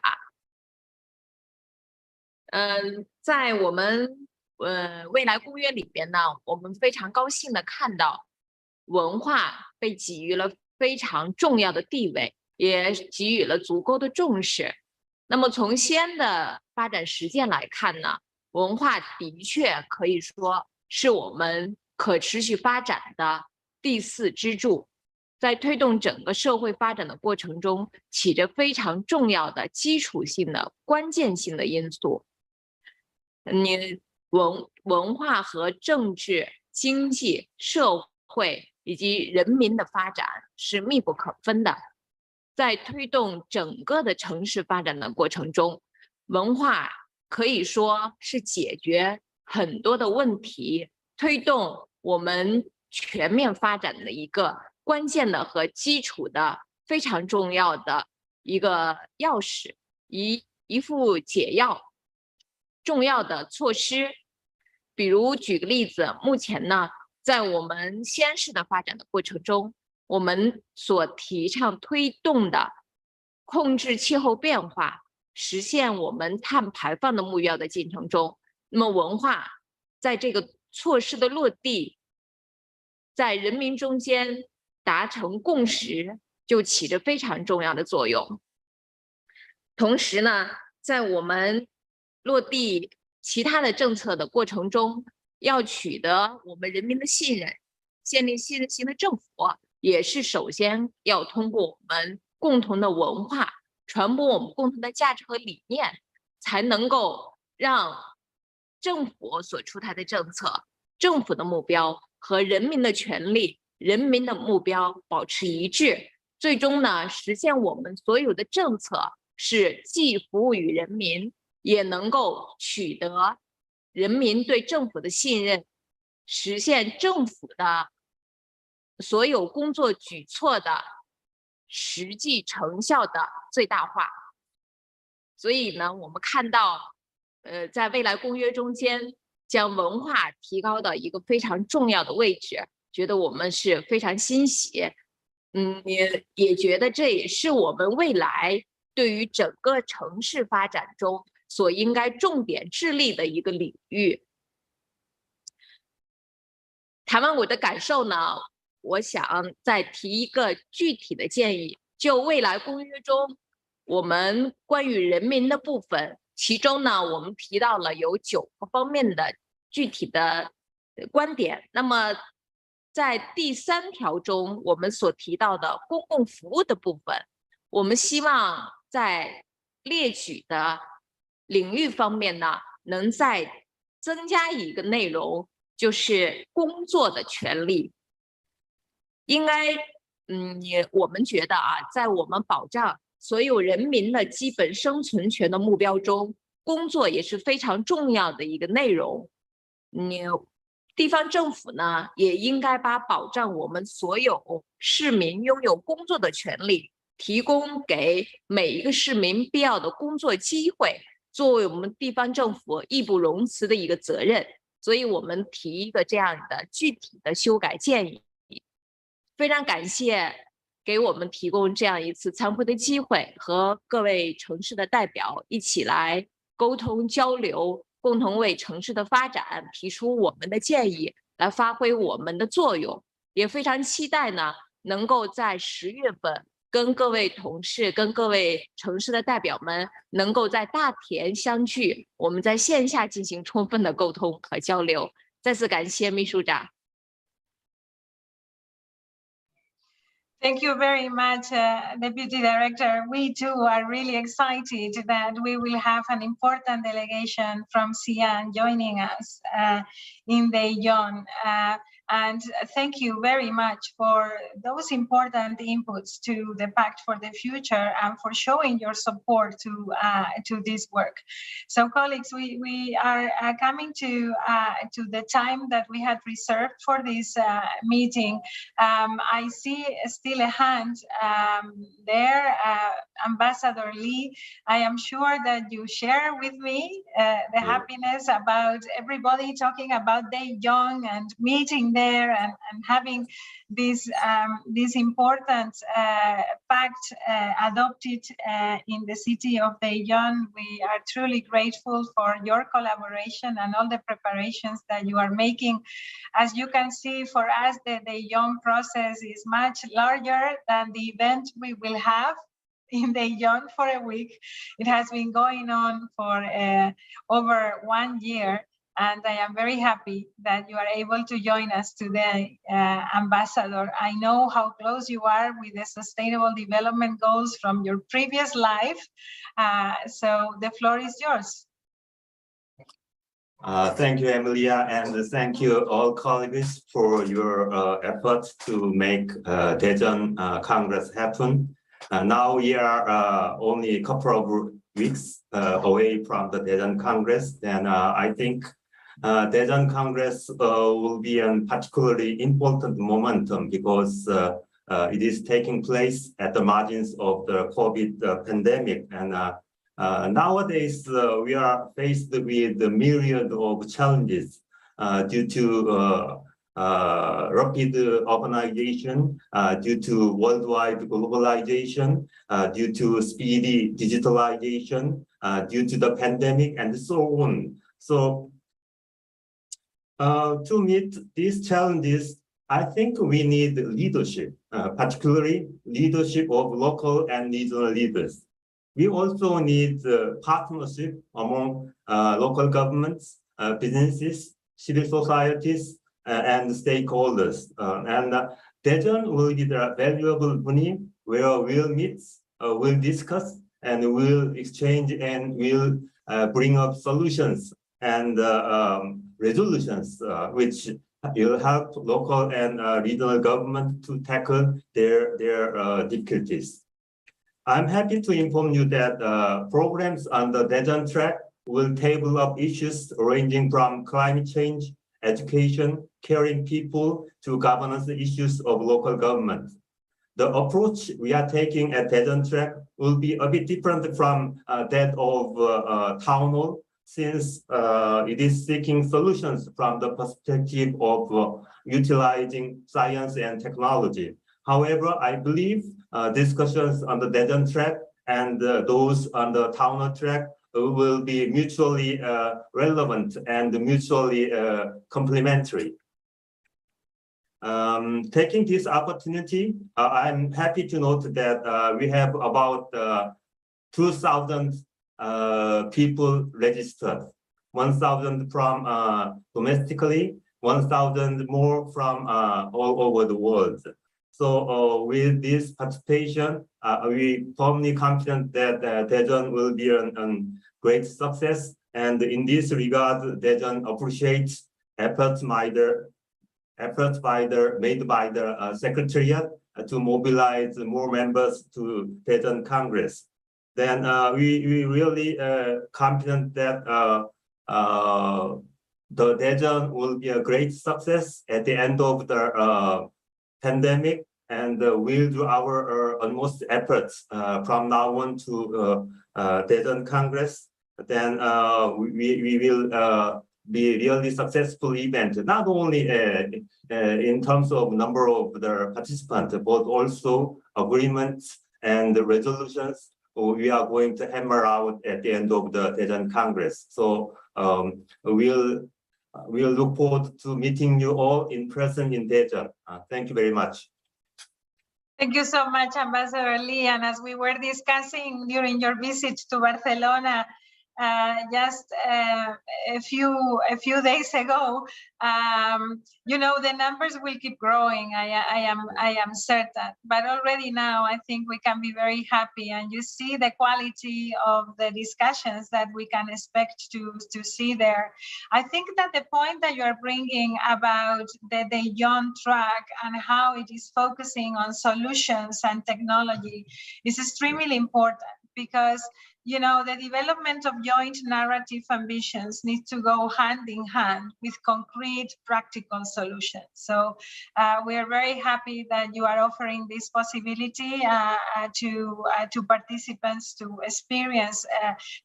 在我们未来公约里边呢，我们非常高兴的看到文化被给予了非常重要的地位，也给予了足够的重视。那么从西安的发展实践来看呢，文化的确可以说是我们可持续发展的第四支柱，在推动整个社会发展的过程中，起着非常重要的基础性的关键性的因素。文化和政治、经济、社会以及人民的发展是密不可分的。在推动整个的城市发展的过程中，文化可以说是解决很多的问题，推动我们全面发展的一个关键的和基础的非常重要的一个钥匙，一副解药，重要的措施。比如举个例子，目前呢，在我们西安市的发展的过程中，我们所提倡推动的控制气候变化、实现我们碳排放的目标的进程中，那么文化在这个措施的落地，在人民中间达成共识，就起着非常重要的作用。同时呢，在我们落地其他的政策的过程中，要取得我们人民的信任，建立信任型的政府，也是首先要通过我们共同的文化，传播我们共同的价值和理念，才能够让政府所出台的政策、政府的目标和人民的权利、人民的目标保持一致，最终呢，实现我们所有的政策是既服务于人民，也能够取得人民对政府的信任，实现政府的所有工作举措的实际成效的最大化。所以呢，我们看到，在未来公约中间，将文化提高到一个非常重要的位置，觉得我们是非常欣喜。也觉得这也是我们未来对于整个城市发展中所应该重点致力的一个领域。谈完我的感受呢，我想再提一个具体的建议。就未来公约中，我们关于人民的部分，其中呢，我们提到了有9个方面的具体的观点。那么，在第3条中，我们所提到的公共服务的部分，我们希望在列举的领域方面呢，能再增加一个内容，就是工作的权利。应该，我们觉得啊，在我们保障所有人民的基本生存权的目标中，工作也是非常重要的一个内容。地方政府呢，也应该把保障我们所有市民拥有工作的权利，提供给每一个市民必要的工作机会，作为我们地方政府义不容辞的一个责任。所以我们提一个这样的具体的修改建议。非常感谢给我们提供这样一次参会的机会，和各位城市的代表一起来沟通交流，共同为城市的发展提出我们的建议，来发挥我们的作用。也非常期待呢，能够在10月份跟各位同事、跟各位城市的代表们，能够在大田相聚，我们在线下进行充分的沟通和交流。再次感谢秘书长。Thank you very much, Deputy Director. We too are really excited that we will have an important delegation from Xi'an joining us in Daejeon. And thank you very much for those important inputs to the Pact for the Future and for showing your support to this work. So, colleagues, we are coming to the time that we had reserved for this meeting. I see still a hand there, Ambassador Lee. I am sure that you share with me the happiness about everybody talking about Daejeon and meeting there and having this important pact adopted in the city of Daejeon. We are truly grateful for your collaboration and all the preparations that you are making. As you can see, for us, the Daejeon process is much larger than the event we will have in Daejeon for a week. It has been going on for over 1 year. And I am very happy that you are able to join us today, Ambassador. I know how close you are with the Sustainable Development Goals from your previous life. So the floor is yours. Thank you, Emilia, and thank you all colleagues for your efforts to make Daejeon Congress happen. Now we are only a couple of weeks away from the Daejeon Congress, and I think Daejeon Congress will be a particularly important momentum because it is taking place at the margins of the COVID pandemic. And nowadays, we are faced with a myriad of challenges due to rapid urbanization, due to worldwide globalization, due to speedy digitalization, due to the pandemic, and so on. So to meet these challenges, I think we need leadership, particularly leadership of local and regional leaders. We also need partnership among local governments, businesses, civil societies, and stakeholders. And Daejeon will be the valuable venue where we'll meet, we'll discuss, and we'll exchange, and we'll bring up solutions and resolutions which It'll help local and regional government to tackle their difficulties. I'm happy to inform you that programs on the Daejeon track will table up issues ranging from climate change, education, caring people, to governance issues of local government. The approach we are taking at Daejeon track will be a bit different from that of town hall, since it is seeking solutions from the perspective of utilizing science and technology. However, I believe discussions on the Daejeon track and those on the town hall track will be mutually relevant and mutually complementary. Taking this opportunity, I'm happy to note that we have about 2,000 people registered, 1,000 from domestically, 1,000 more from all over the world. So with this participation, we firmly confident that Daejeon will be a great success. And in this regard, Daejeon appreciates efforts made by the Secretariat to mobilize more members to Daejeon Congress. Then we really confident that the Daejeon will be a great success at the end of the pandemic, and we'll do our utmost efforts from now on to Daejeon Congress. Then we will be really successful event, not only in terms of number of the participants, but also agreements and resolutions we are going to hammer out at the end of the Daejeon Congress. So we'll look forward to meeting you all in person in Daejeon. Thank you very much. Thank you so much, Ambassador Lee. And as we were discussing during your visit to Barcelona, just a few days ago, you know, the numbers will keep growing. I am certain, but already now I think we can be very happy, and you see the quality of the discussions that we can expect to see there. I think that the point that you are bringing about the Daejeon track and how it is focusing on solutions and technology is extremely important, because you know, the development of joint narrative ambitions needs to go hand in hand with concrete, practical solutions. So we are very happy that you are offering this possibility to participants to experience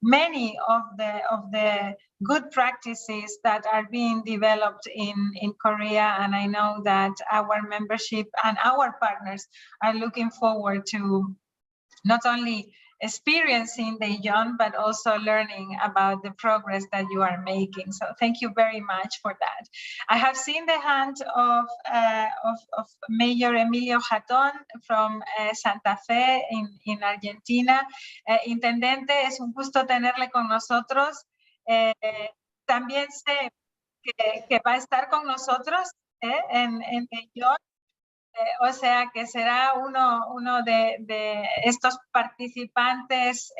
many of the good practices that are being developed in Korea. And I know that our membership and our partners are looking forward to not only experiencing Daejeon, but also learning about the progress that you are making. So thank you very much for that. I have seen the hand of Mayor Emilio Jatón from Santa Fe in Argentina. Intendente, es un gusto tenerle con nosotros. También sé que va a estar con nosotros en Daejeon. O sea que será uno de estos participantes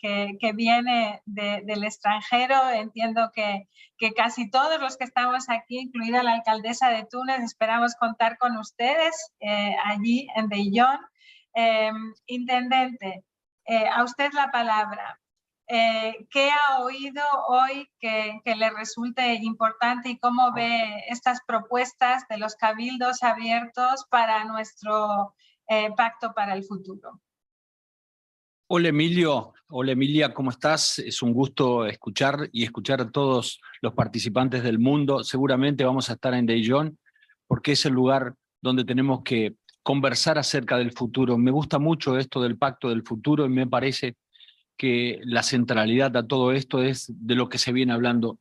que viene del extranjero. Entiendo que casi todos los que estamos aquí, incluida la alcaldesa de Túnez, esperamos contar con ustedes allí en Daejeon. Intendente, a usted la palabra. ¿Qué ha oído hoy que le resulte importante y cómo ve estas propuestas de los cabildos abiertos para nuestro pacto para el futuro? Hola Emilio, hola Emilia, ¿cómo estás? Es un gusto escuchar a todos los participantes del mundo. Seguramente vamos a estar en Daejeon porque es el lugar donde tenemos que conversar acerca del futuro. Me gusta mucho esto del pacto del futuro y me parece que la centralidad a todo esto es de lo que se viene hablando.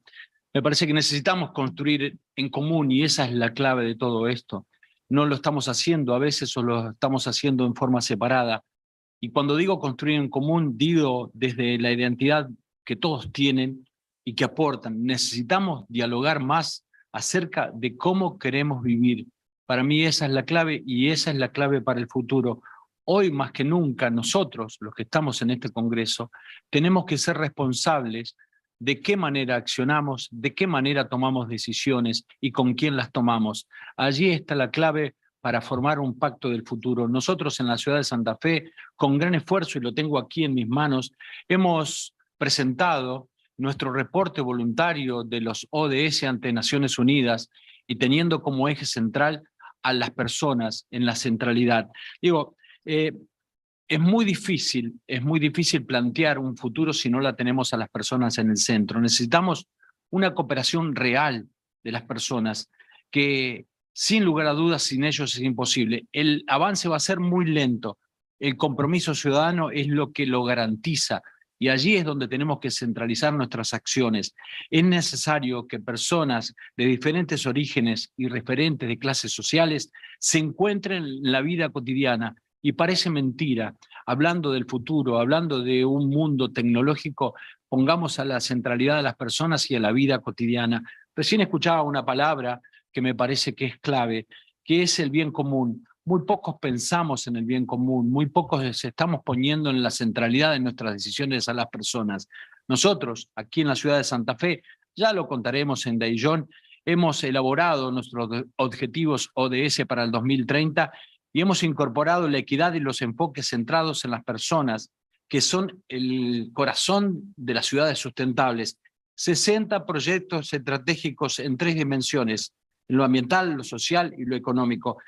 Me parece que necesitamos construir en común y esa es la clave de todo esto. No lo estamos haciendo a veces o lo estamos haciendo en forma separada. Y cuando digo construir en común, digo desde la identidad que todos tienen y que aportan. Necesitamos dialogar más acerca de cómo queremos vivir. Para mí esa es la clave y esa es la clave para el futuro. Hoy más que nunca nosotros, los que estamos en este Congreso, tenemos que ser responsables de qué manera accionamos, de qué manera tomamos decisiones y con quién las tomamos. Allí está la clave para formar un pacto del futuro. Nosotros en la ciudad de Santa Fe, con gran esfuerzo, y lo tengo aquí en mis manos, hemos presentado nuestro reporte voluntario de los ODS ante Naciones Unidas y teniendo como eje central a las personas en la centralidad. Digo, es muy difícil plantear un futuro si no la tenemos a las personas en el centro. Necesitamos una cooperación real de las personas que, sin lugar a dudas, sin ellos es imposible. El avance va a ser muy lento. El compromiso ciudadano es lo que lo garantiza y allí es donde tenemos que centralizar nuestras acciones. Es necesario que personas de diferentes orígenes y referentes de clases sociales se encuentren en la vida cotidiana. Y parece mentira, hablando del futuro, hablando de un mundo tecnológico, pongamos a la centralidad de las personas y a la vida cotidiana. Recién escuchaba una palabra que me parece que es clave, que es el bien común. Muy pocos pensamos en el bien común, muy pocos estamos poniendo en la centralidad de nuestras decisiones a las personas. Nosotros, aquí en la ciudad de Santa Fe, ya lo contaremos en Daillón, hemos elaborado nuestros objetivos ODS para el 2030 y hemos incorporado la equidad y los enfoques centrados en las personas, que son el corazón de las ciudades sustentables. 60 proyectos estratégicos en 3 dimensiones, en lo ambiental, lo social y lo económico.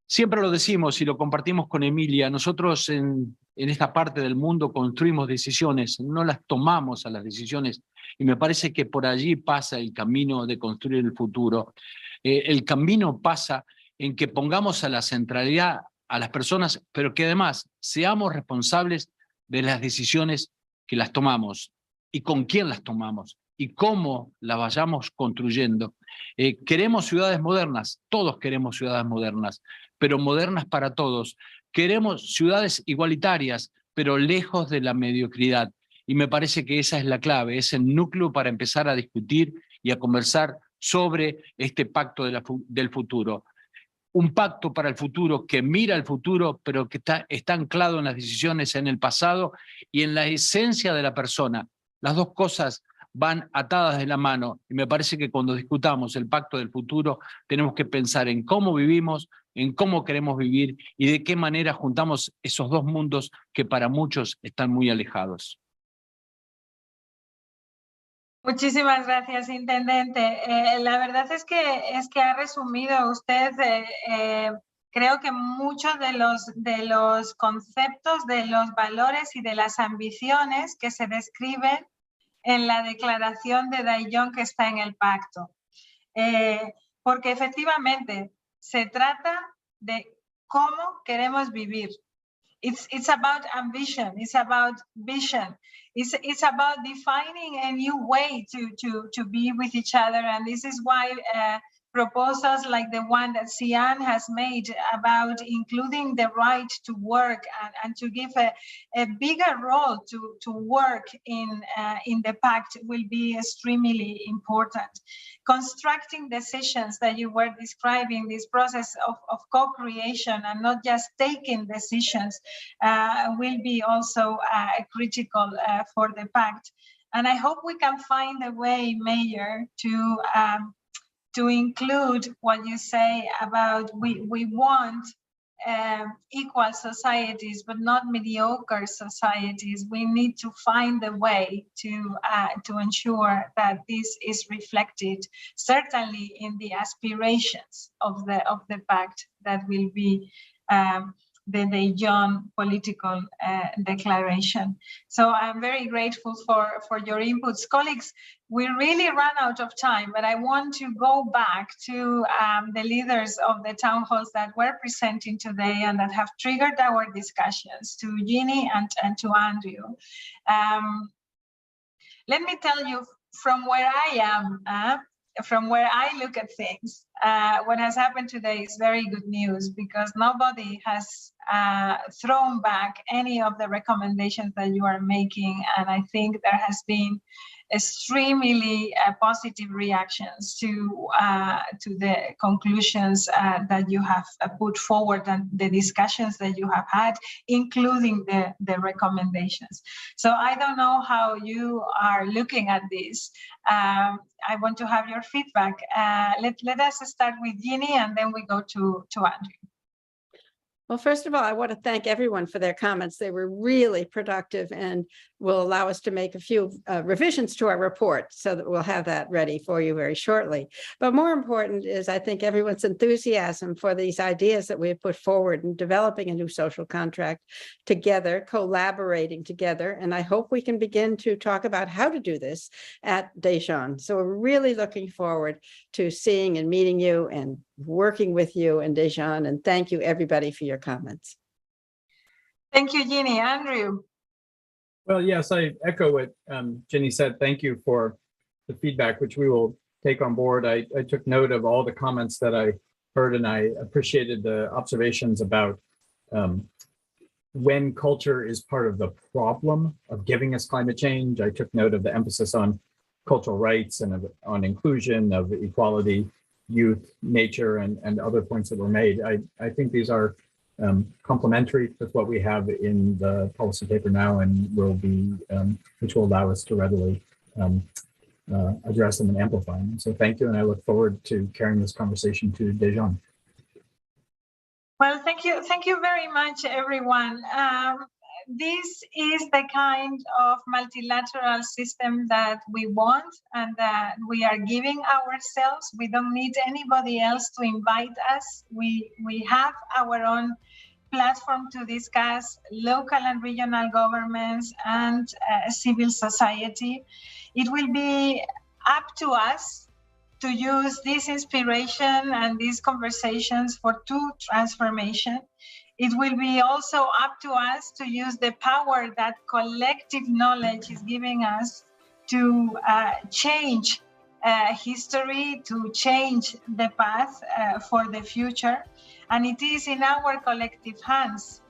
Siempre lo decimos y lo compartimos con Emilia, nosotros en esta parte del mundo construimos decisiones, no las tomamos a las decisiones, y me parece que por allí pasa el camino de construir el futuro. El camino pasa en que pongamos a la centralidad a las personas, pero que además seamos responsables de las decisiones que las tomamos y con quién las tomamos y cómo las vayamos construyendo. Queremos ciudades modernas, todos queremos ciudades modernas, pero modernas para todos. Queremos ciudades igualitarias, pero lejos de la mediocridad. Y me parece que esa es la clave, es el núcleo para empezar a discutir y a conversar sobre este pacto del futuro. Un pacto para el futuro que mira al futuro, pero que está anclado en las decisiones en el pasado y en la esencia de la persona. Las dos cosas van atadas de la mano y me parece que cuando discutamos el pacto del futuro tenemos que pensar en cómo vivimos, en cómo queremos vivir y de qué manera juntamos esos dos mundos que para muchos están muy alejados. Muchísimas gracias, intendente. La verdad es que ha resumido usted, creo que muchos de los conceptos, de los valores y de las ambiciones que se describen en la declaración de Daillón que está en el pacto. Porque efectivamente se trata de cómo queremos vivir. It's about ambition, it's about vision, it's about defining a new way to be with each other. And this is why proposals like the one that Sian has made about including the right to work and to give a bigger role to work in the pact will be extremely important. Constructing decisions that you were describing, this process of co-creation and not just taking decisions will be also critical for the pact. And I hope we can find a way, Mayor, to include what you say about we want equal societies, but not mediocre societies. We need to find a way to ensure that this is reflected, certainly in the aspirations of the pact that will be the Daillón political declaration. So I'm very grateful for your inputs. Colleagues, we really ran out of time, but I want to go back to the leaders of the town halls that were presenting today and that have triggered our discussions, to Ginny and to Andrew. Let me tell you from where I am, from where I look at things, what has happened today is very good news, because nobody has thrown back any of the recommendations that you are making. And I think there has been extremely positive reactions to the conclusions that you have put forward and the discussions that you have had, including the recommendations. So I don't know how you are looking at this. I want to have your feedback. Let us start with Ginny, and then we go to Andrew. Well, first of all, I want to thank everyone for their comments. They were really productive and will allow us to make a few revisions to our report, so that we'll have that ready for you very shortly. But more important is, I think, everyone's enthusiasm for these ideas that we have put forward in developing a new social contract together, collaborating together. And I hope we can begin to talk about how to do this at Dijon. So we're really looking forward to seeing and meeting you and working with you in Dijon. And thank you, everybody, for your comments. Thank you, Ginny. Andrew. Well, yes, I echo what Ginny said. Thank you for the feedback, which we will take on board. I took note of all the comments that I heard, and I appreciated the observations about when culture is part of the problem of giving us climate change. I took note of the emphasis on cultural rights and on inclusion, of equality, youth, nature, and other points that were made. I think these are complementary with what we have in the policy paper now, and will be, which will allow us to readily address them and amplify them. So thank you, and I look forward to carrying this conversation to Dijon. Well, thank you very much, everyone. This is the kind of multilateral system that we want and that we are giving ourselves. We don't need anybody else to invite us. We have our own platform to discuss local and regional governments and civil society. It will be up to us to use this inspiration and these conversations for true transformation. It will be also up to us to use the power that collective knowledge is giving us to change history, to change the path for the future. And it is in our collective hands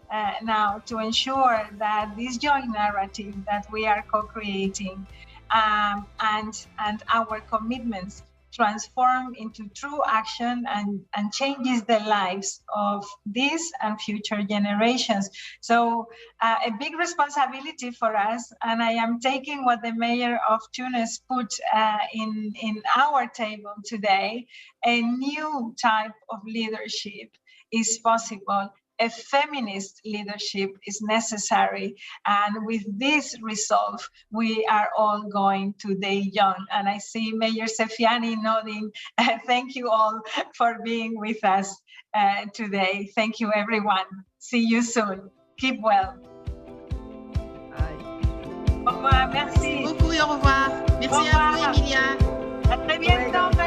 now to ensure that this joint narrative that we are co-creating and our commitments transform into true action and changes the lives of this and future generations. So a big responsibility for us, and I am taking what the mayor of Tunis put in our table today. A new type of leadership is possible. A feminist leadership is necessary. And with this resolve, we are all going to Dijon. And I see Mayor Sefiani nodding. Thank you all for being with us today. Thank you, everyone. See you soon. Keep well. Au revoir, merci. Beaucoup et au revoir. Merci à vous, Emilia. À très bientôt.